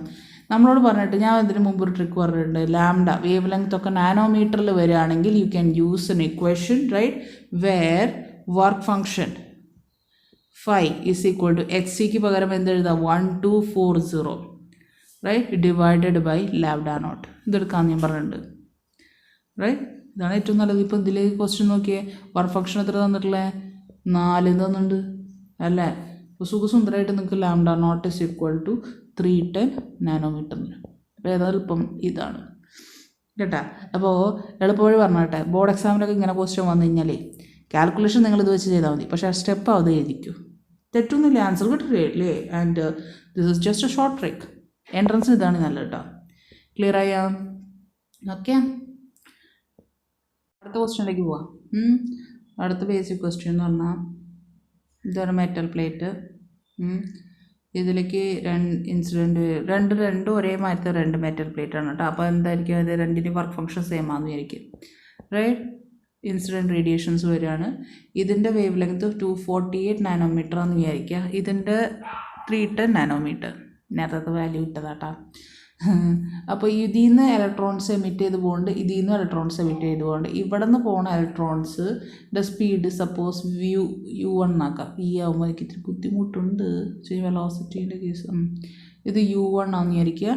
നമ്മളോട് പറഞ്ഞിട്ട് ഞാൻ ഇതിന് മുമ്പ് ഒരു ട്രിക്ക് പറഞ്ഞിട്ടുണ്ട്, ലാംഡ വേവ് ലെങ്ത് ഒക്കെ നാനോമീറ്ററിൽ വരികയാണെങ്കിൽ you can use an equation right where work function phi is equal to hc പകരം എന്തെഴുതാം? 1240 റൈറ്റ് ഡിവൈഡഡ് ബൈ λ0. ഇതെടുക്കാമെന്ന് ഞാൻ പറഞ്ഞിട്ടുണ്ട്. റൈറ്റ്. ഇതാണ് ഏറ്റവും നല്ലത്. ഇപ്പോൾ ഇതിലേക്ക് ക്വസ്റ്റ്യൻ നോക്കിയേ, വർക്ക് ഫംഗ്ഷൻ എത്ര തന്നിട്ടുള്ളത്? 4 തന്നിട്ടുണ്ട് അല്ലേ. അപ്പോൾ സുഖസുന്ദരമായിട്ട് നിങ്ങൾക്ക് λ0 ഈസ് ഈക്വൽ ടു 310 നാനോമീറ്റർ. അപ്പോൾ ഏതാ എളുപ്പം? ഇതാണ് കേട്ടോ. അപ്പോൾ എളുപ്പവഴി പറഞ്ഞോട്ടെ, ബോർഡ് എക്സാമിനൊക്കെ ഇങ്ങനെ ക്വസ്റ്റ്യൻ വന്നു കഴിഞ്ഞാൽ കാൽക്കുലേഷൻ നിങ്ങളിത് വെച്ച് ചെയ്താൽ മതി, പക്ഷേ ആ സ്റ്റെപ്പ് അത് എഴുതിക്കൂ. തെറ്റൊന്നുമില്ല, ആൻസർ കിട്ടില്ലേ. And this is just a short trick. എൻട്രൻസിന് ഇതാണ് നല്ലത് കേട്ടോ. ക്ലിയർ ആയോ? ഓക്കെ. അടുത്ത ക്വസ്റ്റ്യനിലേക്ക് പോവാം. അടുത്ത ബേസിക് ക്വസ്റ്റ്യൻ എന്ന് പറഞ്ഞാൽ ഇതൊരു മെറ്റൽ പ്ലേറ്റ്, ഇതിലേക്ക് രണ്ടും ഒരേ മാറ്റത്തെ 2 മെറ്റൽ പ്ലേറ്റ് ആണ് കേട്ടോ. അപ്പോൾ എന്തായിരിക്കും അത്? 2ൻ്റെ വർക്ക് ഫംഗ്ഷൻ സെയിം ആണെന്ന് വിചാരിക്കും. റൈറ്റ്. ഇൻസിഡൻറ്റ് റേഡിയേഷൻസ് വരികയാണ്. ഇതിൻ്റെ വേവ് ലെങ്ത് 248 നാനോമീറ്റർ ആണെന്ന് വിചാരിക്കുക. ഇതിൻ്റെ 310 നാനോമീറ്റർ. നേരത്തെ വാല്യൂ ഇട്ടതാട്ടാ. അപ്പോൾ ഇതിൽ നിന്ന് ഇലക്ട്രോൺസ് എമിറ്റ് ചെയ്ത് പോകുന്നുണ്ട്, ഇതിൽ നിന്ന് ഇലക്ട്രോൺസ് എമിറ്റ് ചെയ്ത് പോകുന്നുണ്ട്. ഇവിടെ നിന്ന് പോകുന്ന ഇലക്ട്രോൺസിൻ്റെ സ്പീഡ് സപ്പോസ് u1 ആക്കാം. ഈ ആകുമ്പോൾ എനിക്ക് ഇത്തിരി ബുദ്ധിമുട്ടുണ്ട് വെലോസിറ്റീൻ്റെ കേസ്. ഇത് u1 ആണെന്ന് വിചാരിക്കുക,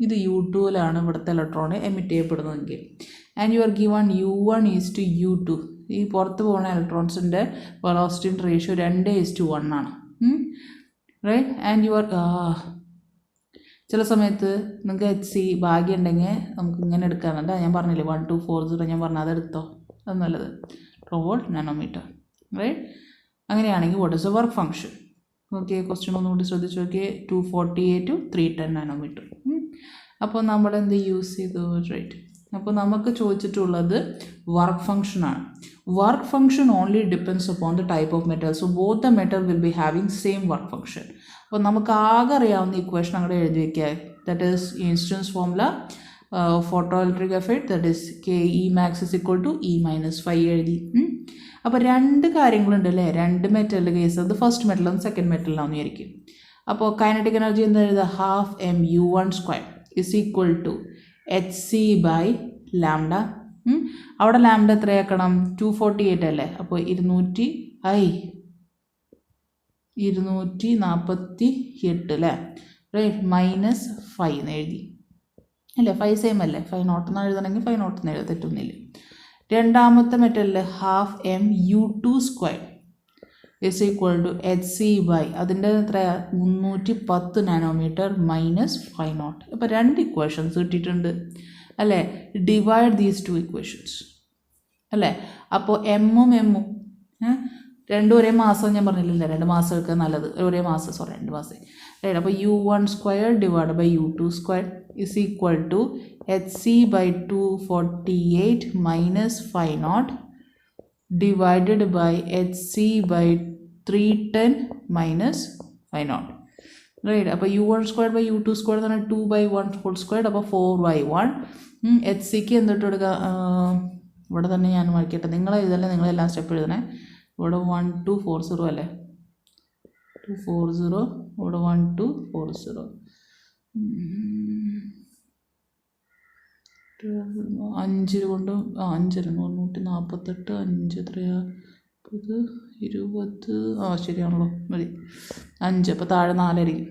ഇത് u2ലാണ് ഇവിടുത്തെ ഇലക്ട്രോൺ എമിറ്റ് ചെയ്യപ്പെടുന്നതെങ്കിൽ. And you are given u1 is to u2. ഈ പുറത്ത് പോകുന്ന ഇലക്ട്രോൺസിൻ്റെ വെലോസിറ്റിൻ്റെ റേഷ്യോ 2:1 ആണ്. റൈറ്റ്. ആൻഡ് യു ആർ ചില സമയത്ത് നിങ്ങൾക്ക് HC ഭാഗ്യം ഉണ്ടെങ്കിൽ നമുക്ക് ഇങ്ങനെ എടുക്കാറുണ്ട്. ഞാൻ പറഞ്ഞില്ലേ 1240 ഞാൻ പറഞ്ഞത് അതെടുത്തോ, അത് നല്ലത്. Volt nanometre right. അങ്ങനെയാണെങ്കിൽ what is a work function? Okay, question ഒന്നുകൂടി ശ്രദ്ധിച്ച് നോക്കിയേ. 248 to 310 നാനോമീറ്റർ. അപ്പോൾ നമ്മൾ എന്ത് യൂസ് ചെയ്തു? റൈറ്റ്. അപ്പോൾ നമുക്ക് ചോദിച്ചിട്ടുള്ളത് വർക്ക് ഫംഗ്ഷനാണ്. Work function only depends upon the type of metal. So both the metal will be having same work function. അപ്പോൾ നമുക്ക് ആകെ അറിയാവുന്ന ഇക്വേഷൻ അങ്ങോട്ട് എഴുതി വയ്ക്കുക. That is instance formula photo electric effect, that is KE max is equal to E - 5 എഴുതി. അപ്പോൾ രണ്ട് കാര്യങ്ങളുണ്ട് അല്ലേ, രണ്ട് മെറ്റലിൻ്റെ കേസ്. അത് ഫസ്റ്റ് മെറ്റലും സെക്കൻഡ് മെറ്റലിലാണെന്ന് വിചാരിക്കും. അപ്പോൾ കൈനറ്റിക് എനർജി എന്താ എഴുതുക, ½ mu1² is equal to hc by lambda. അവിടെ ലാംഡ എത്രയാക്കണം, 248 അല്ലേ, അപ്പോൾ 248 അല്ലേ, റൈറ്റ്, -5 എന്ന് എഴുതി അല്ലേ. 5 സെയിം അല്ലേ, 5 നോട്ട് എന്ന് എഴുതണമെങ്കിൽ 5 നോട്ട് എന്ന് എഴുതാൻ തെറ്റൊന്നുമില്ല. രണ്ടാമത്തെ മെറ്റലിൽ ½ mu2² is equal to hc by അതിൻ്റെ എത്രയാണ് 310 നാനോമീറ്റർ -5 നോട്ട്. അപ്പോൾ രണ്ട് ഇക്വേഷൻസ് കിട്ടിയിട്ടുണ്ട് അല്ലേ. ഡിവൈഡ് ദീസ് ടു ഇക്വേഷൻസ് അല്ലേ. അപ്പോൾ എമ്മും രണ്ടും ഒരേ മാസം ഞാൻ പറഞ്ഞില്ല, 2 മാസം എടുക്കുക നല്ലത്, ഒരേ മാസം, 2 മാസം റൈറ്റ്. അപ്പോൾ u1² divide by u2² is equal to hc by 248 -5 nought divided by hc by 310 -5 nought right. അപ്പോൾ u1² ബൈ u2² എന്ന് പറഞ്ഞാൽ 2/1² അപ്പോൾ 4/1. hcക്ക് എന്തിട്ട് കൊടുക്കുക, ഇവിടെ തന്നെ ഞാൻ മാറ്റിക്കട്ടെ, നിങ്ങൾ എഴുതല്ലേ, നിങ്ങളെല്ലാം സ്റ്റെപ്പ് എഴുതണേ. ഇവിടെ 1240 അല്ലേ, 240, ഇവിടെ 1240, 5 കൊണ്ട് 5 148, 5 എത്രയാ, 10 20, ശരിയാണല്ലോ, മതി 5. അപ്പോൾ താഴെ 4 ആയിരിക്കും.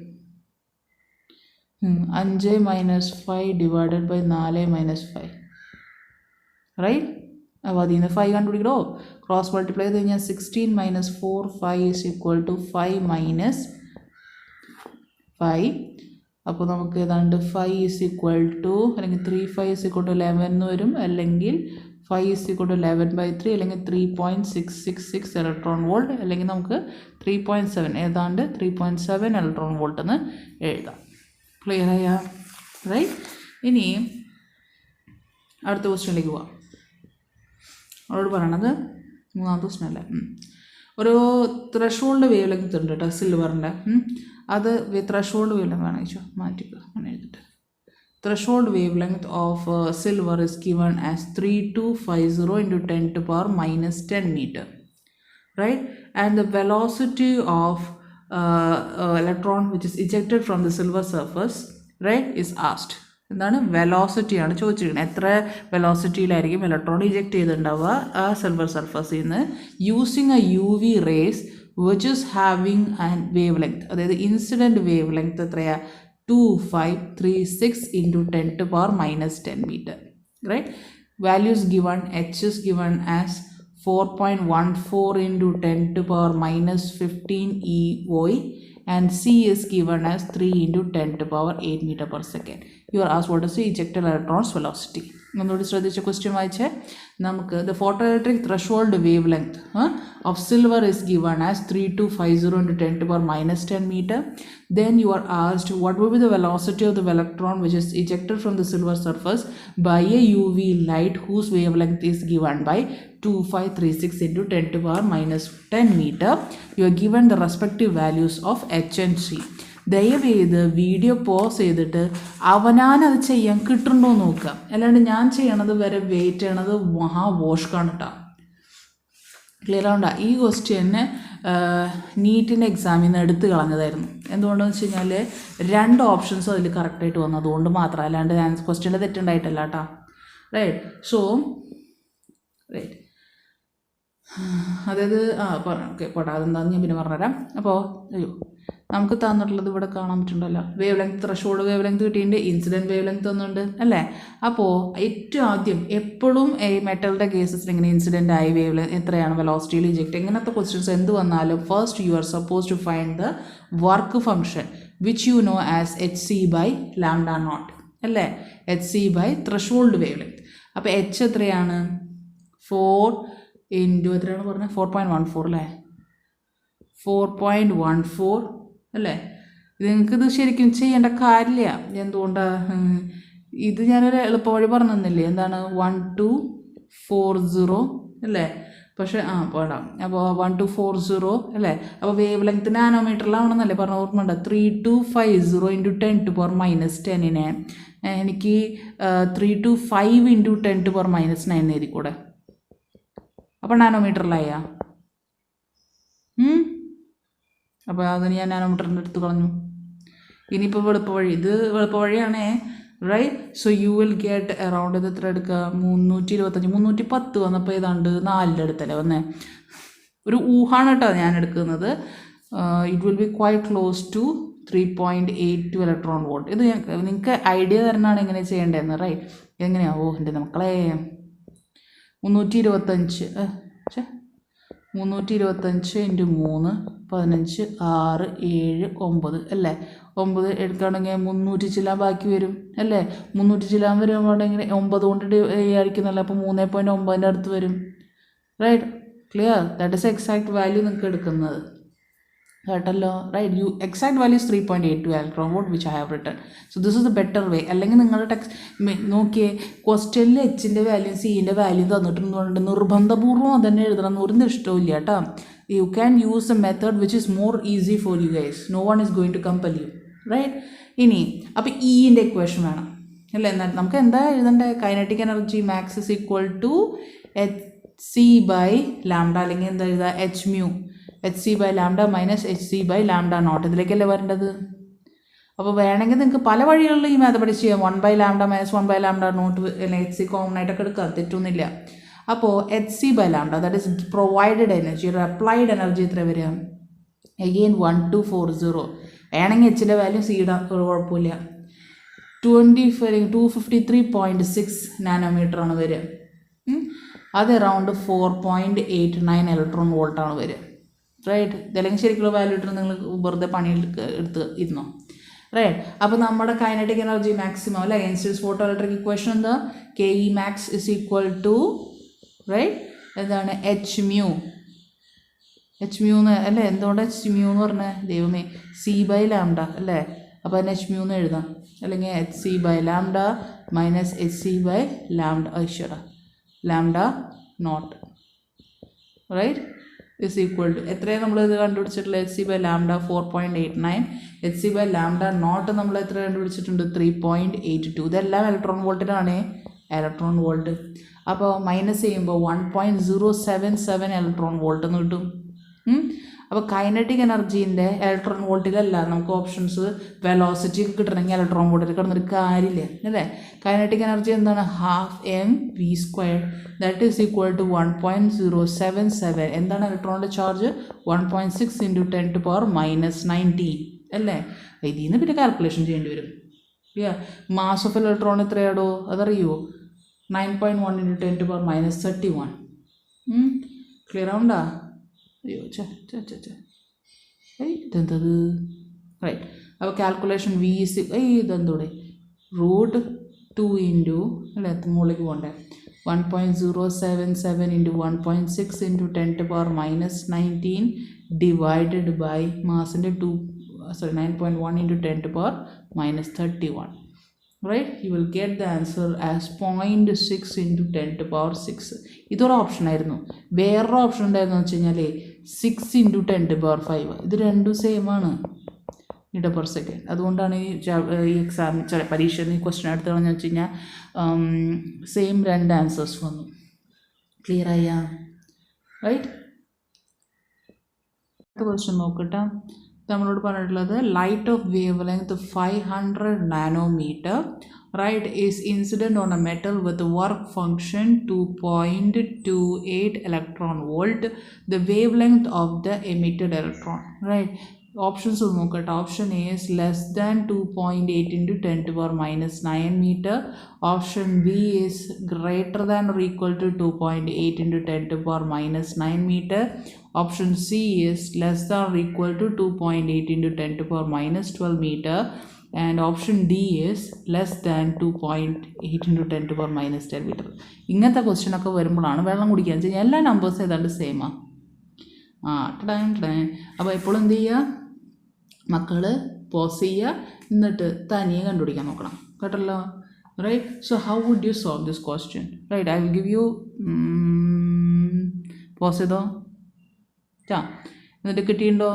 5 -5 ഡിവൈഡഡ് ബൈ 4 -5 റൈറ്റ്. അപ്പോൾ അതിൽ നിന്ന് 5 കണ്ടുപിടിക്കണോ, ക്രോസ് മൾട്ടിപ്ലൈ ചെയ്ത് കഴിഞ്ഞാൽ 16 - 4 5 ഇസ് ഈക്വൽ ടു 5 -5. അപ്പോൾ നമുക്ക് ഏതാണ്ട് 5 ഇസ് ഈക്വൽ ടു, അല്ലെങ്കിൽ 3/5 ഇസ് ഈക്വൽ ടു 11 എന്ന് വരും, അല്ലെങ്കിൽ 5 ഇസ് ഈക്വൽ ടു 11/3, അല്ലെങ്കിൽ 3.666 ഇലക്ട്രോൺ വോൾട്ട്, അല്ലെങ്കിൽ നമുക്ക് 3.7 ഏതാണ്ട് 3.7 ഇലക്ട്രോൺ വോൾട്ട് എന്ന് എഴുതാം. ക്ലിയർ ആയ റൈറ്റ്. ഇനി അടുത്ത ക്വസ്റ്റ്യനിലേക്ക് പോവാം. അവരോട് പറയണത് മൂന്നാമത്തെ ക്വസ്റ്റ്യൻ അല്ലേ. ഒരു ത്രഷോൾഡ് വേവ് ലെങ്ത് ഉണ്ട് കേട്ടോ സിൽവറിൻ്റെ. അത് ത്രഷോൾഡ് വേവ് ലെങ്ത് വേണം ചോദിച്ചോ, മാറ്റിക്കുക അങ്ങനെ എഴുതിട്ട്. Threshold wavelength of silver is given as 3250 × 10⁻⁻10 meter, right? And the velocity of electron which is ejected from the silver surface, right, is asked. എന്താണ് വെലോസിറ്റിയാണ് ചോദിച്ചിരിക്കുന്നത്, എത്ര വെലോസിറ്റിയിലായിരിക്കും ഇലക്ട്രോൺ ഇജക്റ്റ് ചെയ്തിട്ടുണ്ടാവുക ആ സിൽവർ സർഫസിൽ നിന്ന്, using a UV rays which is having and wavelength, അതായത് incident wavelength എത്രയാണ് 2536 × 10⁻⁻10 meter, right? Values given, h is given as 4.14 × 10⁻⁻15 EOE and c is given as 3 × 10⁸ meter per second. You are asked what is the ejected electron's velocity. ഒന്നുകൂടി ശ്രദ്ധിച്ച question വായിച്ചേ. നമുക്ക് the photoelectric threshold wavelength of silver is given as 3250 × 10⁻⁻10 meter. Then you are asked what will be the velocity of the electron which is ejected from the silver surface by a UV light whose wavelength is given by 2536 × 10⁻⁻10 meter. You are given the respective values of h and c. ദയവേത് video pause ചെയ്തിട്ട് അവനാനത് ചെയ്യാൻ കിട്ടുന്നുണ്ടോ എന്ന് നോക്കുക, അല്ലാണ്ട് ഞാൻ ചെയ്യണത് വരെ വെയിറ്റ് ചെയ്യണത് മഹാവോഷ്കാണ് കേട്ടോ. ക്ലിയർ ആവണ്ട. ഈ ക്വസ്റ്റ്യന് നീറ്റിൻ്റെ എക്സാമിൽ നിന്ന് എടുത്ത് കളഞ്ഞതായിരുന്നു. എന്തുകൊണ്ടെന്ന് വെച്ച് കഴിഞ്ഞാൽ 2 ഓപ്ഷൻസും അതിൽ കറക്റ്റായിട്ട് വന്നു, അതുകൊണ്ട് മാത്രം, അല്ലാണ്ട് ഞാൻ ക്വസ്റ്റ്യൻ്റെ തെറ്റുണ്ടായിട്ടല്ല കേട്ടോ. റൈറ്റ്. സോ റൈറ്റ്, അതായത് ഓക്കെ പോട്ടെ, അതെന്താണെന്ന് ഞാൻ പിന്നെ പറഞ്ഞുതരാം. അപ്പോൾ നമുക്ക് തന്നിട്ടുള്ളത് ഇവിടെ കാണാൻ പറ്റുന്നുണ്ടല്ലോ, wavelength, threshold wavelength കിട്ടിയിട്ടുണ്ട്, ഇൻസിഡൻറ്റ് വേവ് ലെങ്ത് ഒന്നുണ്ട് അല്ലേ. അപ്പോൾ ഏറ്റവും ആദ്യം എപ്പോഴും ഈ മെറ്റലിൻ്റെ കേസസിൽ ഇങ്ങനെ ഇൻസിഡൻ്റ് ആയി വേവ് ലെങ്ത് എത്രയാണ്, വെലോസിറ്റിയിൽ ഇജക്റ്റ്, ഇങ്ങനത്തെ ക്വസ്റ്റ്യൻസ് എന്ത് വന്നാലും first you are suppose to find the work function which you know as hc/λ0 അല്ലേ, hc by threshold wavelength. അപ്പോൾ h എത്രയാണ്, 4 × എത്രയാണ് പറഞ്ഞത്, 4.14 അല്ലേ, 4.14 അല്ലേ. ഇത് നിങ്ങൾക്കിത് ശരിക്കും ചെയ്യേണ്ട കാര്യമില്ല. എന്തുകൊണ്ടാണ്, ഇത് ഞാനൊരു എളുപ്പ വഴി പറഞ്ഞു തന്നില്ലേ, എന്താണ് 1240 അല്ലേ. പക്ഷേ പോടാം. അപ്പോൾ 1240 അല്ലേ. അപ്പോൾ വേവ് ലെങ്ത് നാനോമീറ്ററിലാവണമെന്നല്ലേ പറഞ്ഞ, ഓർമ്മയുണ്ട്. 3250 × 10⁻⁻10നെ എനിക്ക് 325 × 10⁻⁻9 എഴുതിക്കൂടെ. അപ്പോൾ നാനോമീറ്ററിലായ. അപ്പോൾ അതിന് ഞാൻ നാനോമീറ്ററിൻ്റെ അടുത്ത് കളഞ്ഞു. ഇനിയിപ്പോൾ എളുപ്പവഴി, ഇത് എളുപ്പവഴിയാണേ, right. So you will get around ഇത് എത്ര എടുക്കുക, 325, 310 വന്നപ്പോൾ ഏതാണ്ട് 4ൻ്റെ അടുത്തല്ലേ വന്നേ. ഒരു ഊഹാണ് കേട്ടോ ഞാൻ എടുക്കുന്നത്. It will be quite close to 3.82 electron volt. ഇത് നിങ്ങൾക്ക് ഐഡിയ തരണമാണ് എങ്ങനെ ചെയ്യേണ്ടതെന്ന്, റൈറ്റ്. എങ്ങനെയാണ്? ഓ എൻ്റെ മക്കളെ 325 325 × 3 15 6 7 9 അല്ലേ. 9 എടുക്കുകയാണെങ്കിൽ 300 ചില്ലാൻ ബാക്കി വരും അല്ലേ. 300 ചില്ലാൻ വരുമ്പോഴെങ്കിൽ 9 കൊണ്ട് ആയിരിക്കുന്നല്ലോ, അപ്പോൾ 3.9ൻ്റെ അടുത്ത് വരും, right. Clear? That is exact value നിങ്ങൾക്ക് എടുക്കുന്നത് കേട്ടല്ലോ, right. Exact value is 3.82 electron volt which I have written. So this is the better way. അല്ലെങ്കിൽ നിങ്ങളുടെ നോക്കിയേ, ക്വസ്റ്റ്യനിൽ എച്ചിൻ്റെ വാല്യൂ സിൻ്റെ വാല്യൂ തന്നിട്ടുണ്ട്, നിർബന്ധപൂർവ്വം അതന്നെ എഴുതണം എന്ന് ഒരു ഇഷ്ടമില്ല കേട്ടോ. You can use a method which is more easy for you guys. No one is going to compel you, right. ഇനി അപ്പോൾ ഇൻ്റെ ഇക്വേഷൻ വേണം അല്ലേ. എന്നാൽ നമുക്ക് എന്താ എഴുതേണ്ടത്? Kinetic energy max is equal to hc/λ, അല്ലെങ്കിൽ എന്താ എഴുതുക, hμ, hc/λ മൈനസ് hc/λ0. ഇതിലേക്കല്ലേ വരേണ്ടത്. അപ്പോൾ വേണമെങ്കിൽ നിങ്ങൾക്ക് പല വഴികളിൽ ഈ മാത്തമാറ്റിക്സ് പഠിച്ച് ചെയ്യാം. 1/λ മൈനസ് 1/λ0 അല്ലെങ്കിൽ hc കോമൺ ആയിട്ടൊക്കെ എടുക്കുക, തെറ്റൊന്നുമില്ല. അപ്പോൾ hc/λ that is provided energy, applied energy എത്ര വരിക? അഗെയിൻ 1240. വേണമെങ്കിൽ എച്ചിൻ്റെ വാല്യൂ സിയുടെ കുഴപ്പമില്ല. 253.6 നാനോമീറ്ററാണ് വരിക. അത് അറൗണ്ട് 4.89 ഇലക്ട്രോൺ വോൾട്ടാണ് വരിക, റൈറ്റ്. ഇതല്ലെങ്കിൽ ശരിക്കുള്ള വാല്യൂ ഇട്ട് നിങ്ങൾ വെറുതെ എടുത്ത് ഇരുന്നോ, റൈറ്റ്. അപ്പോൾ നമ്മുടെ കൈനറ്റിക് എനർജി മാക്സിമം അല്ലെ എൻസ്റ്റൻസ് ഫോട്ടോ ഇലക്ട്രിക് ഇക്വേഷൻ എന്താ? KE max is equal to, right, എന്താണ്, hμ അല്ലേ. എന്തുകൊണ്ട് hμ എന്ന് പറഞ്ഞാൽ ദൈവമേ, c/λ അല്ലേ. അപ്പോൾ അതിന് hμ എന്ന് എഴുതാം, അല്ലെങ്കിൽ hc/λ minus hc/λ λ0, right, is equal to എത്രയാണ് നമ്മളിത് കണ്ടുപിടിച്ചിട്ടുള്ളത്? hc/λ 4.89, hc/λ0 നമ്മൾ എത്ര കണ്ടുപിടിച്ചിട്ടുണ്ട്? 3.82. ഇതെല്ലാം ഇലക്ട്രോൺ വോൾട്ടിലാണ്, ഇലക്ട്രോൺ വോൾട്ട്. അപ്പോൾ മൈനസ് ചെയ്യുമ്പോൾ 1.077 ഇലക്ട്രോൺ വോൾട്ട് എന്ന് കിട്ടും. അപ്പോൾ കൈനറ്റിക് എനർജീൻ്റെ ഇലക്ട്രോൺ വോൾട്ടിലല്ല നമുക്ക് ഓപ്ഷൻസ്. വെലോസിറ്റി കിട്ടണമെങ്കിൽ ഇലക്ട്രോൺ വോൾട്ടിൽ കിടന്നൊരു കാര്യമില്ല അല്ലേ. കൈനറ്റിക് എനർജി എന്താണ്? 12mv², that is equal to 1.077. എന്താണ് ഇലക്ട്രോണിൻ്റെ ചാർജ്? 1.6 × 10⁻⁻19 അല്ലേ. ഇതിൽ നിന്ന് പിന്നെ കാൽക്കുലേഷൻ ചെയ്യേണ്ടി വരും. മാസ് ഓഫ് ഇലക്ട്രോൺ എത്രയാടോ അതറിയോ? 9.1 × 10⁻⁻31. ക്ലിയർ ആവണ്ടാ? അയ്യോ ഇതെന്തത്, റൈറ്റ്. അപ്പോൾ കാൽക്കുലേഷൻ വി ഇസ് ഇതെന്തൂടെ √2 ഇൻറ്റു അല്ലേ, മുകളിലേക്ക് പോകണ്ടേ, 1.077 × 1.6 × 10⁻⁻19 ഡിവൈഡഡ് ബൈ മാസിൻ്റെ 9.1 × 10⁻⁻31. right, you will get the answer as 0.6 × 10⁻6. ഇതൊരു ഓപ്ഷൻ ആയിരുന്നു. വേറൊരു ഓപ്ഷൻ ഉണ്ടായിരുന്നു വെച്ച് കഴിഞ്ഞാൽ 6 × 10⁵. ഇത് രണ്ടും സെയിം ആണ്, മീറ്റർ പെർ സെക്കൻഡ്. അതുകൊണ്ടാണ് ഈ എക്സാം പരീക്ഷയിൽ ഈ ക്വസ്റ്റ്യൻ എടുത്ത് കളഞ്ഞു വെച്ച് കഴിഞ്ഞാൽ സെയിം രണ്ട് ആൻസേഴ്സ് വന്നു. ക്ലിയർ ആയ? റൈറ്റ്. അടുത്ത ക്വസ്റ്റ്യൻ നോക്കട്ടെ. നമ്മളോട് പറഞ്ഞിട്ടുള്ളത് light of wavelength 500 nanometre right is incident on a metal with work function 2.28 electron volt. The wavelength of the emitted electron. Right, options ഒന്ന് നോക്കട്ടെ. Option A is less than 2.8 × 10⁻⁹ metre. Option B is greater than or equal to 2.8 × 10⁻⁹ metre. Option C is less than or equal to 2.8 × 10⁻12 meter, and option D is less than 2.8 × 10⁻10 meter. ഇങ്ങനത്തെ question ഒക്കെ വരുമ്പോഴാണ് വെള്ളം കുടിക്കാൻ വെച്ചാൽ എല്ലാ നമ്പേഴ്സും ഏതാണ്ട് സെയിമാണ്. അപ്പോൾ എപ്പോഴും എന്ത് ചെയ്യുക, മക്കൾ പോസ് ചെയ്യുക, എന്നിട്ട് തനിയെ കണ്ടുപിടിക്കാൻ നോക്കണം കേട്ടല്ലോ. Right. So how would you solve this question? Right, I will give you pause ചെയ്തോ. എന്നിട്ട് കിട്ടിയിട്ടുണ്ടോ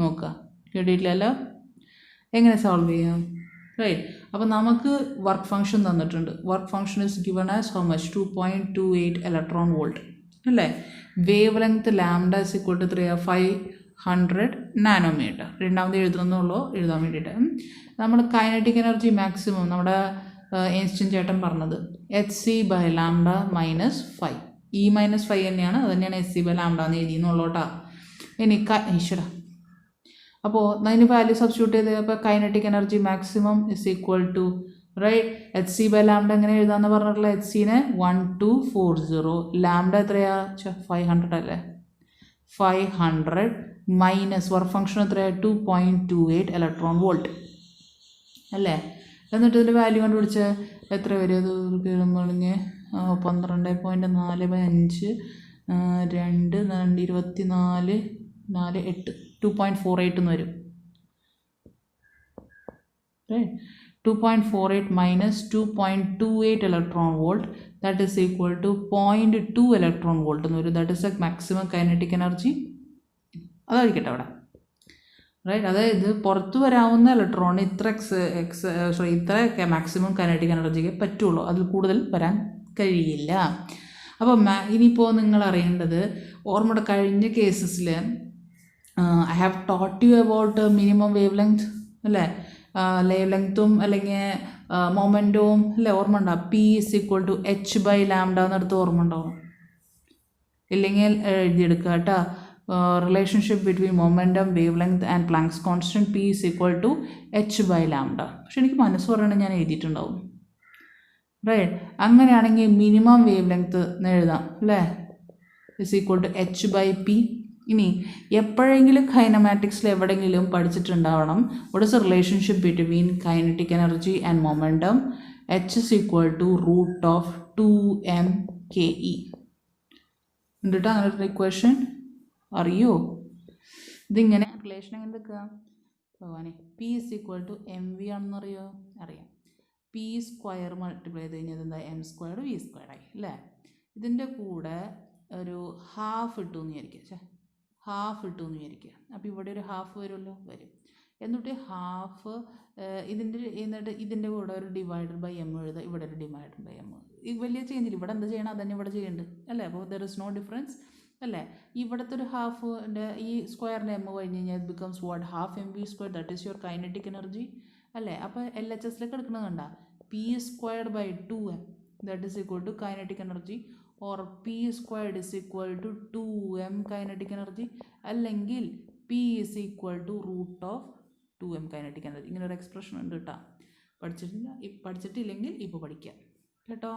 നോക്കുക. കിട്ടിയിട്ടില്ലല്ലോ, എങ്ങനെ സോൾവ് ചെയ്യാം? റൈറ്റ്. അപ്പോൾ നമുക്ക് വർക്ക് ഫംഗ്ഷൻ തന്നിട്ടുണ്ട്. Work function is given as how much? 2.28 electron volt അല്ലേ? Wavelength lambda is equal to 500 nanometre. രണ്ടാമത് എഴുതുന്നുള്ളൂ എഴുതാൻ വേണ്ടിയിട്ട്. നമ്മൾ കൈനറ്റിക് എനർജി മാക്സിമം നമ്മുടെ ഇൻസ്റ്റൻ ചേട്ടൻ പറഞ്ഞത് hc/λ -5. -5 തന്നെയാണ്, അത് തന്നെയാണ് hc/λ എന്ന് എഴുതിയെന്നുള്ളൂട്ടാ. ഇനി ഈശ്വര, അപ്പോൾ അതിന് വാല്യൂ സബ്സ്റ്റിറ്റ്യൂട്ട് ചെയ്ത് അപ്പോൾ kinetic energy maximum is equal to right hc/λ എങ്ങനെ എഴുതാമെന്ന് പറഞ്ഞിട്ടുള്ള hcനെ 1240, ലാംഡ എത്രയാ 500 അല്ലേ? 500 മൈനസ് വർക്ക് ഫംഗ്ഷൻ എത്രയാണ് 2.28 ഇലക്ട്രോൺ വോൾട്ട് അല്ലേ? എന്നിട്ട് ഇതിൻ്റെ വാല്യൂ കണ്ടുപിടിച്ച് എത്ര വരും? അത് കിളുമ്പളിഞ്ഞ് 12.45 2 24 4 8 2.48 എന്ന് വരും. 2.48 minus 2.28 electron volt, that is equal to 0.2 electron volt എന്ന് വരും. That is a maximum kinetic energy. അതായിരിക്കട്ടെ അവിടെ, റൈറ്റ്. അതായത് പുറത്തു വരാവുന്ന ഇലക്ട്രോൺ ഇത്ര ഇത്ര മാക്സിമം കൈനറ്റിക് എനർജിക്ക് പറ്റുള്ളൂ, അതിൽ കൂടുതൽ വരാൻ കഴിയില്ല. അപ്പോൾ ഇനിയിപ്പോൾ നിങ്ങൾ അറിയേണ്ടത്, ഓർമ്മയുടെ കഴിഞ്ഞ കേസസിൽ I have taught you about minimum wavelength അല്ലേ? വേവ് ലെങ്ത്തും അല്ലെങ്കിൽ മൊമെൻറ്റവും അല്ലേ? ഓർമ്മ ഉണ്ടാവും. P is equal to h/λ എന്നെടുത്ത് ഓർമ്മ ഉണ്ടാവും. ഇല്ലെങ്കിൽ എഴുതിയെടുക്കുക കേട്ടോ. Relationship between momentum, wave length and planks constant P is equal to h/λ. പക്ഷെ എനിക്ക് മനസ്സ് പറയണത് ഞാൻ എഴുതിയിട്ടുണ്ടാവും, റൈറ്റ്. അങ്ങനെയാണെങ്കിൽ മിനിമം വേവ് ലെങ്ത് എന്ന് എഴുതാം അല്ലേ? Is equal to h/p. ഇനി എപ്പോഴെങ്കിലും കൈനമാറ്റിക്സിൽ എവിടെയെങ്കിലും പഠിച്ചിട്ടുണ്ടാവണം, what is a relationship between kinetic energy and momentum? h is equal to √2mke. എന്നിട്ട് അങ്ങനെ ഒരു ഇക്വേഷൻ അറിയോ? ഇതിങ്ങനെ റിലേഷൻ എങ്ങനെ എടുക്കുക ഭഗവാനെ? P is equal to mv ആണെന്നറിയോ? അറിയാം. P സ്ക്വയർ മൾട്ടിപ്ലൈ ചെയ്ത് കഴിഞ്ഞാൽ എന്താ? m² v² ആയി അല്ലേ? ഇതിൻ്റെ കൂടെ ഒരു ഹാഫ് ഇട്ടു എന്ന് വിചാരിക്കുക. അപ്പോൾ ഇവിടെ ഒരു ഹാഫ് വരുമല്ലോ, വരും. എന്നിട്ട് ഹാഫ് ഇതിൻ്റെ കൂടെ ഒരു ഡിവൈഡഡ് ബൈ എം എഴുതുക, ഇവിടെ ഒരു ഡിവൈഡഡ് ബൈ എം. ഈ വലിയ ചേഞ്ചില്ല, ഇവിടെ എന്താ ചെയ്യണം അതന്നെ ഇവിടെ ചെയ്യുന്നുണ്ട് അല്ലേ? അപ്പോൾ ദർ ഇസ് നോ ഡിഫറൻസ് അല്ലേ? ഇവിടുത്തെ ഒരു ഹാഫിൻ്റെ ഈ സ്ക്വയറിൻ്റെ എം കഴിഞ്ഞ് കഴിഞ്ഞാൽ it becomes what? Half mv². That is your kinetic energy അല്ലേ? അപ്പോൾ LHSലേക്ക് എടുക്കുന്നത് കണ്ട p² 2m, that is equal to kinetic energy. or P² is equal to 2m kinetic energy, അല്ലെങ്കിൽ P is equal to √2m kinetic energy. ഇങ്ങനെ ഒരു expression ഉണ്ട് കേട്ടോ. പഠിച്ചിട്ടില്ലെങ്കിൽ ഇപ്പോൾ പഠിക്കാം കേട്ടോ,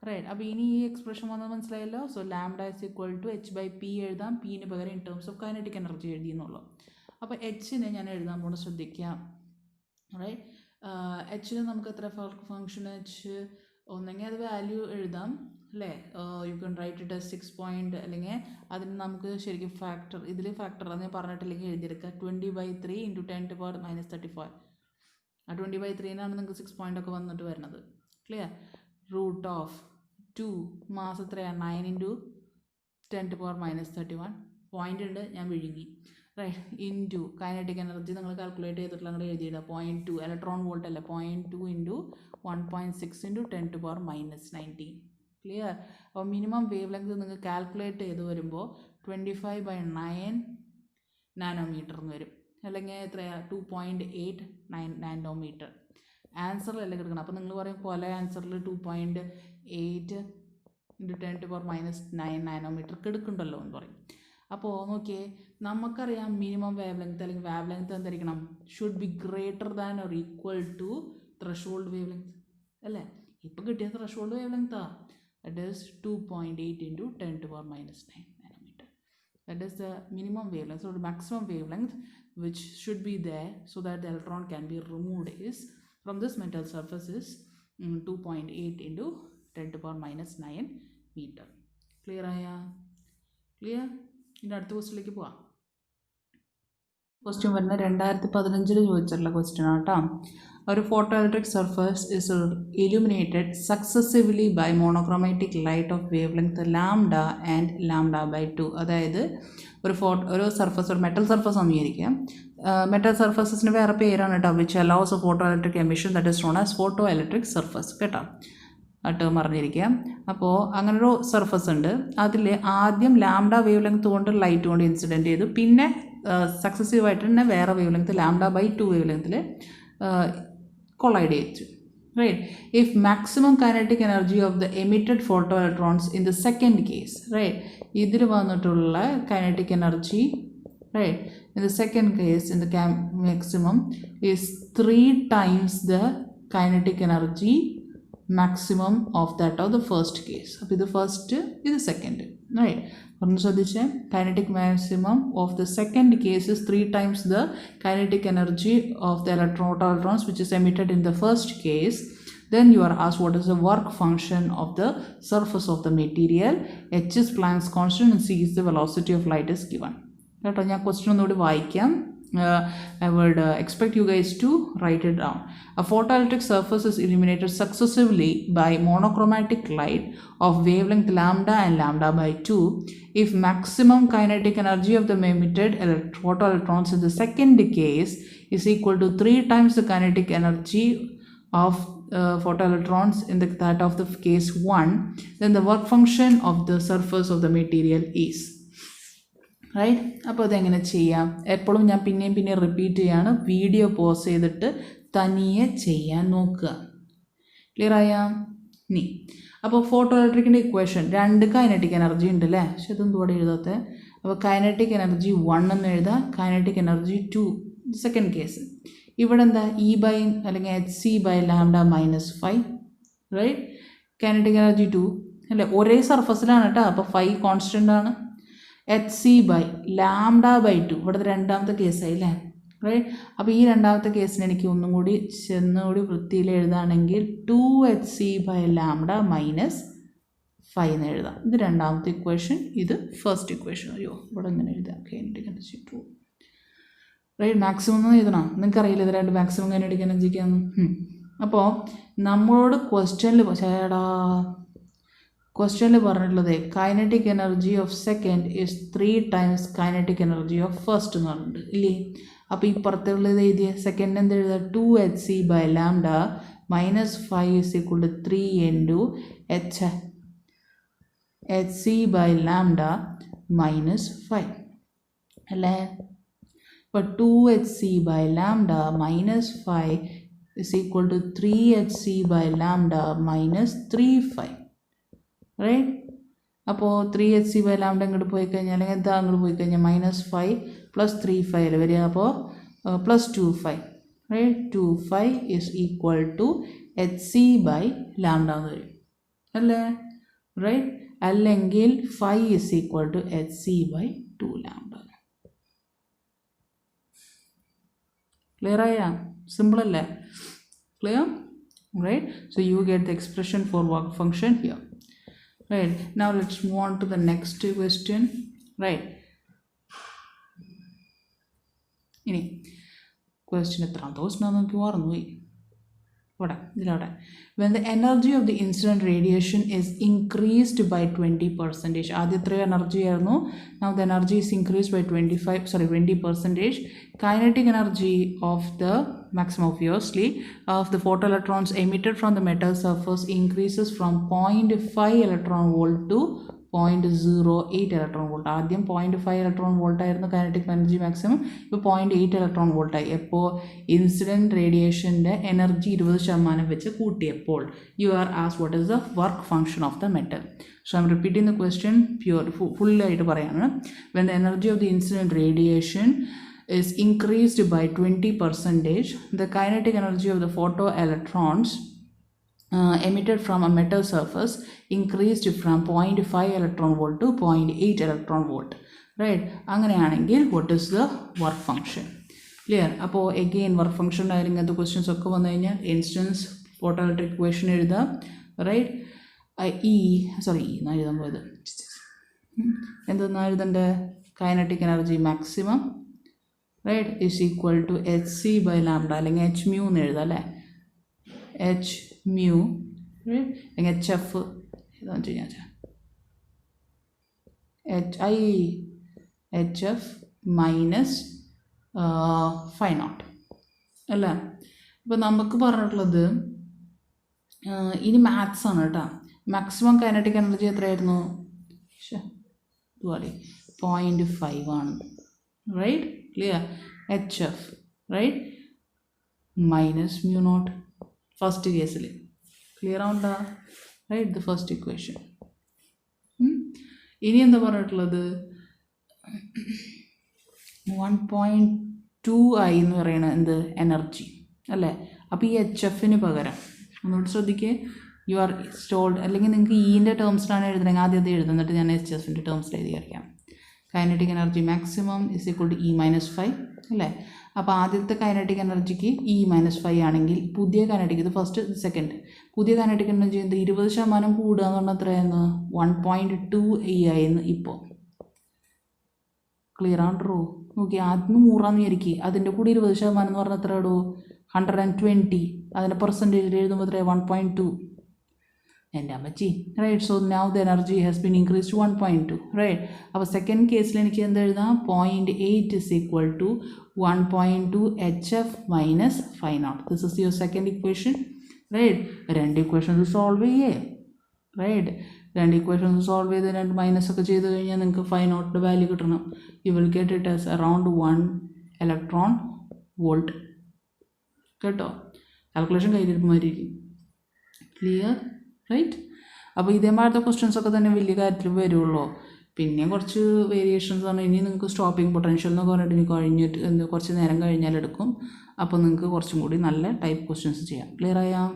റൈറ്റ്. അപ്പോൾ ഇനി ഈ എക്സ്പ്രഷൻ വന്നത് മനസ്സിലായല്ലോ. So lambda is equal to h/p എഴുതാം. പിന് പകരം in terms of kinetic energy എഴുതിയെന്നുള്ളൂ. അപ്പോൾ എച്ചിനെ ഞാൻ എഴുതാൻ പോകുന്നത് ശ്രദ്ധിക്കാം, റൈറ്റ്. എച്ചിന് നമുക്ക് എത്ര ഫംഗ്ഷൻ എച്ച് ഒന്നെങ്കിൽ അത് വാല്യൂ എഴുതാം അല്ലേ? You can write it 6 point, അല്ലെങ്കിൽ അതിന് നമുക്ക് ശരിക്കും ഫാക്ടർ, ഇതിൽ ഫാക്ടർ അത് ഞാൻ പറഞ്ഞിട്ടില്ലെങ്കിൽ എഴുതിയെടുക്കുക. 20/3 × 10⁻⁻35. ആ 20/3 നിങ്ങൾക്ക് 6 പോയിൻ്റ് ഒക്കെ വന്നിട്ട് വരുന്നത്. ക്ലിയർ? √2 മാസം എത്രയാണ്? 9 × 10⁻⁻31. പോയിൻ്റ് ഉണ്ട്, ഞാൻ വിഴുങ്ങി, റൈറ്റ്. ഇൻറ്റു കൈനറ്റിക് എനർജി നിങ്ങൾ കാൽക്കുലേറ്റ് ചെയ്തിട്ടുള്ള അങ്ങോട്ട് എഴുതിയിടുക 0.2 ഇലക്ട്രോൺ വോൾട്ട് അല്ലേ? 0.2 × 1.6 × 10⁻⁻19. ക്ലിയർ? അപ്പോൾ മിനിമം വേവ് ലെങ്ത് നിങ്ങൾ കാൽക്കുലേറ്റ് ചെയ്ത് വരുമ്പോൾ 25/9 നാനോമീറ്റർ എന്ന് വരും, അല്ലെങ്കിൽ എത്രയാണ്? 2.8 നാനോമീറ്റർ. ആൻസറിലല്ലേ കിടക്കണം. അപ്പോൾ നിങ്ങൾ പറയും പല ആൻസറിൽ 2.8 × 10⁻⁻9 നാനോമീറ്റർ കിടക്കുന്നുണ്ടല്ലോ എന്ന് പറയും. അപ്പോൾ നോക്കിയേ, നമുക്കറിയാം മിനിമം വേവ് ലെങ്ത് അല്ലെങ്കിൽ വേവ് ലെങ്ത് എന്തായിരിക്കണം? Should be greater than or equal to threshold wavelength അല്ലേ? ഇപ്പോൾ കിട്ടിയ ത്രഷോൾഡ് വേവ് ലെങ്താ. That is 2.8 × 10⁻⁻9 nanometer. That is the minimum wavelength. So the maximum wavelength which should be there so that the electron can be removed is from this metal surface is 2.8 × 10⁻⁻9 meter. Clear ആയാ? Clear? ഇനി അടുത്ത ക്വസ്റ്റ്യനിലേക്ക് പോവാം. Question വരുന്നത് 2015 ചോദിച്ചിട്ടുള്ള question ആട്ടോ. ഒരു photo electric surface is illuminated successively by monochromatic light of wavelength lambda and λ/2. അതായത് ഒരു സർഫസ്, ഒരു മെറ്റൽ സർഫസ് അംഗീകരിക്കാം. മെറ്റൽ സർഫസസിന് വേറെ പേരാണ് കേട്ടോ. Which allows a photo electric emission that is known as photoelectric surface കേട്ടോ. ആ ടേം അറിഞ്ഞിരിക്കുക. അപ്പോൾ അങ്ങനൊരു സർഫസ് ഉണ്ട്. അതിൽ ആദ്യം ലാംഡ വേവ് ലെങ്ത് കൊണ്ട് ലൈറ്റ് കൊണ്ട് ഇൻസിഡൻറ്റ് ചെയ്തു, പിന്നെ സക്സസീവായിട്ട് തന്നെ വേറെ വേവ് ലെങ്ത് λ/2 വേവ് ലെങ്ത്തിൽ കൊളൈഡ് ചെയ്തു. Right? If maximum kinetic energy of the emitted photoelectrons in the second case, right? ഇതിൽ വന്നിട്ടുള്ള kinetic energy, right? In the second case, in the maximum is 3 times the kinetic energy maximum of that of the first case. അപ്പോൾ ഇത് first, ഇത് second, right? ഒന്ന് ശ്രദ്ധിച്ചേ, kinetic maximum of the second case is 3 times the kinetic energy of the electrons which is emitted in the first case. Then you are asked what is the work function of the surface of the material. H is Planck's constant and C is the velocity of light is given. കേട്ടോ, ഞാൻ question ഒന്നുകൂടി വായിക്കാം. I would expect you guys to write it down. A photoelectric surface is illuminated successively by monochromatic light of wavelength lambda and λ/2 if maximum kinetic energy of the emitted photoelectrons in the second case is equal to 3 times the kinetic energy of photoelectrons in that of the case 1, then the work function of the surface of the material is. Right? അപ്പോൾ അതെങ്ങനെ ചെയ്യാം? എപ്പോഴും ഞാൻ പിന്നെയും repeat ചെയ്യാണ്, video pause ചെയ്തിട്ട് തനിയെ ചെയ്യാൻ നോക്കുക. ക്ലിയർ ആയാ? നീ അപ്പോൾ ഫോട്ടോ ഇലക്ട്രിക്കിൻ്റെ ഇക്വേഷൻ 2 കൈനറ്റിക് എനർജി ഉണ്ട് അല്ലേ? പക്ഷെ ഇതൊന്നും ഇവിടെ എഴുതാത്തെ. അപ്പോൾ കൈനറ്റിക് എനർജി 1 എന്ന് എഴുതാം, കൈനറ്റിക് എനർജി 2 സെക്കൻഡ് കേസ്. ഇവിടെ എന്താ അല്ലെങ്കിൽ hc/λ-5, റൈറ്റ്? കൈനറ്റിക് എനർജി 2 അല്ലേ? ഒരേ സർഫസിലാണ് കേട്ടോ, അപ്പോൾ 5 കോൺസ്റ്റൻ്റ് ആണ്. hc/λ/2 ഇവിടുത്തെ രണ്ടാമത്തെ കേസായി അല്ലേ, റൈറ്റ്? അപ്പോൾ ഈ രണ്ടാമത്തെ കേസിന് എനിക്ക് ഒന്നും കൂടി വൃത്തിയിൽ എഴുതുകയാണെങ്കിൽ 2hc/λ-5 എന്ന് എഴുതാം. ഇത് രണ്ടാമത്തെ ഇക്വേഷൻ, ഇത് ഫസ്റ്റ് ഇക്വേഷൻ. അയ്യോ, ഇവിടെ ഇങ്ങനെ എഴുതാം, കൈനറ്റിക് എനർജി 2, റൈറ്റ്? മാക്സിമം എന്ന് എഴുതണം. നിങ്ങൾക്കറിയില്ല ഇത് രണ്ട് മാക്സിമം കൈനറ്റിക് എനർജിക്കാന്ന്. അപ്പോൾ നമ്മളോട് ക്വസ്റ്റ്യനിൽ പറഞ്ഞിട്ടുള്ളത് kinetic energy of second is 3 times kinetic energy of first എന്ന് പറഞ്ഞിട്ടുണ്ട് ഇല്ലേ? അപ്പോൾ ഈ പുറത്തുള്ളത് എഴുതിയ സെക്കൻഡ് എന്ത് എഴുതുക? 2hc/λ-5 is equal to 3 into hc/λ-5 അല്ലേ? അപ്പോൾ 2hc/λ-5 is equal to 3hc/λ-3/5, right? അപ്പോൾ 3hc/λ ഇങ്ങോട്ട് പോയി കഴിഞ്ഞാൽ, അല്ലെങ്കിൽ എന്താ അങ്ങോട്ട് പോയി കഴിഞ്ഞാൽ -5 + 3/5 വരിക. അപ്പോൾ +2/5, right? 2/5 is equal to hc/λ എന്ന് വരും അല്ലേ, റൈറ്റ്? അല്ലെങ്കിൽ 5 is equal to hc/2λ. Clear ആയാ? സിമ്പിൾ അല്ലേ? Clear, right? So you get the expression for work function here. Right, now let's move on to the next question. Right, ini question എത്രാമത്തെ question ആണെന്ന് എനിക്ക് മറന്നുപോയി. when the energy of the incident radiation is increased by 20%, ആദ്യം എത്ര energy ആയിരുന്നു? now the energy is increased by 20%. kinetic energy of the maximum obviously of the photoelectrons emitted from the metal surface increases from 0.5 electron volt to 0.08 electron volt. ആദ്യം 0.5 electron volt ആയിരുന്നു kinetic energy maximum, ഇപ്പോൾ 0.8 electron volt ആയി. എപ്പോൾ? Incident റേഡിയേഷൻ്റെ energy 20% വെച്ച് കൂട്ടിയപ്പോൾ. you are asked what is the work function of the metal. so I'm repeating the question full ആയിട്ട് പറയാണ്. when the energy of the incident radiation is increased by 20%, the kinetic energy of the photoelectrons emitted from a metal surface increased from 0.5 electron volt to 0.8 electron volt, right? അങ്ങനെയാണെങ്കിൽ what is the work function? Clear? അപ്പോൾ again work function ആയാലും ഇങ്ങനത്തെ questions ഒക്കെ വന്നു കഴിഞ്ഞാൽ instance photo electric equation എഴുതാം, right? എന്നാ എഴുതാൻ പോയത്, എന്തെന്നാ എഴുതണ്ടേ? Kinetic energy maximum, right, is equal to hc/λ അല്ലെങ്കിൽ h mu എന്ന് എഴുതാം അല്ലേ? h mu, right? അല്ലെങ്കിൽ hf ഇതാന്ന് വെച്ച് കഴിഞ്ഞാൽ hf മൈനസ് φ0 അല്ലേ? ഇപ്പോൾ നമുക്ക് പറഞ്ഞിട്ടുള്ളത് ഇനി മാത്സ് ആണ് കേട്ടോ. മാക്സിമം കൈനറ്റിക് എനർജി എത്രയായിരുന്നു? 0.5 ആണ്. Right, clear. HF right minus mu nought first കേസിൽ. ക്ലിയർ ആവണ്ട? Right the first equation. ഇനി എന്താ പറഞ്ഞിട്ടുള്ളത്? 1.2I എന്ന് പറയണ എന്ത് എനർജി അല്ലേ? അപ്പോൾ ഈ HFന് പകരം ഒന്നുകൂടി ശ്രദ്ധിക്കുക, യു ആർ സ്റ്റോൾഡ്, അല്ലെങ്കിൽ നിങ്ങൾക്ക് ഈൻ്റെ ടേംസിലാണ് എഴുതണമെങ്കിൽ ആദ്യം അത് എഴുതുന്നിട്ട് ഞാൻ HFൻ്റെ ടേംസിൽ എഴുതി അറിയാം. Kinetic energy maximum is equal to E-5 അല്ലേ? അപ്പോൾ ആദ്യത്തെ കൈനറ്റിക് എനർജിക്ക് E-5 ആണെങ്കിൽ പുതിയ കൈനറ്റിക്, ഇത് ഫസ്റ്റ് സെക്കൻഡ്, പുതിയ കൈനറ്റിക് എനർജി എന്ത് 20% കൂടുക എന്ന് പറഞ്ഞാൽ എത്രയായിരുന്നു? 1.2 ആയിരുന്നു ഇപ്പോൾ. ക്ലിയർ ആണോ? നോക്കി, ആദ്യം 100 വിചാരിക്കുക, അതിൻ്റെ കൂടി 20% എന്ന് പറഞ്ഞാൽ എത്ര ഇടൂ? 120. അതിൻ്റെ പെർസെൻറ്റേജിൽ എഴുതുമ്പോൾ എത്രയാണ്? 1.2. എൻ്റെ അമ്മച്ചി. Right, so now the energy has been increase to 1.2. Right, അപ്പോൾ സെക്കൻഡ് കേസിൽ എനിക്ക് എന്ത് എഴുതാം? 0.8 is equal to 1.2 HF minus 5 this is your second equation. Right, രണ്ട് ഇക്വേഷൻസ് സോൾവ് ചെയ്യേ. റൈറ്റ്, രണ്ട് ഇക്വേഷൻസ് സോൾവ് ചെയ്ത് രണ്ട് മൈനസ് ഒക്കെ ചെയ്ത് കഴിഞ്ഞാൽ നിങ്ങൾക്ക് 5 വാല്യൂ കിട്ടണം. U will get it as around 1 electron volt. കേട്ടോ, കാൽക്കുലേഷൻ കയ്യിലിരിക്കുമായിരിക്കും. ക്ലിയർ? റൈറ്റ്, അപ്പോൾ ഇതേമാതിരത്തെ ക്വസ്റ്റ്യൻസൊക്കെ തന്നെ വലിയ കാര്യത്തിൽ വരുള്ളൂ. പിന്നെ കുറച്ച് വേരിയേഷൻസ് ആണ്. ഇനി നിങ്ങൾക്ക് സ്റ്റോപ്പിംഗ് പൊട്ടൻഷ്യൽ എന്നൊക്കെ പറഞ്ഞിട്ട് ഇനി കഴിഞ്ഞിട്ട് കുറച്ച് നേരം കഴിഞ്ഞാൽ എടുക്കും. അപ്പോൾ നിങ്ങൾക്ക് കുറച്ചും കൂടി നല്ല ടൈപ്പ് ക്വസ്റ്റ്യൻസ് ചെയ്യാം. ക്ലിയർ ആയാം?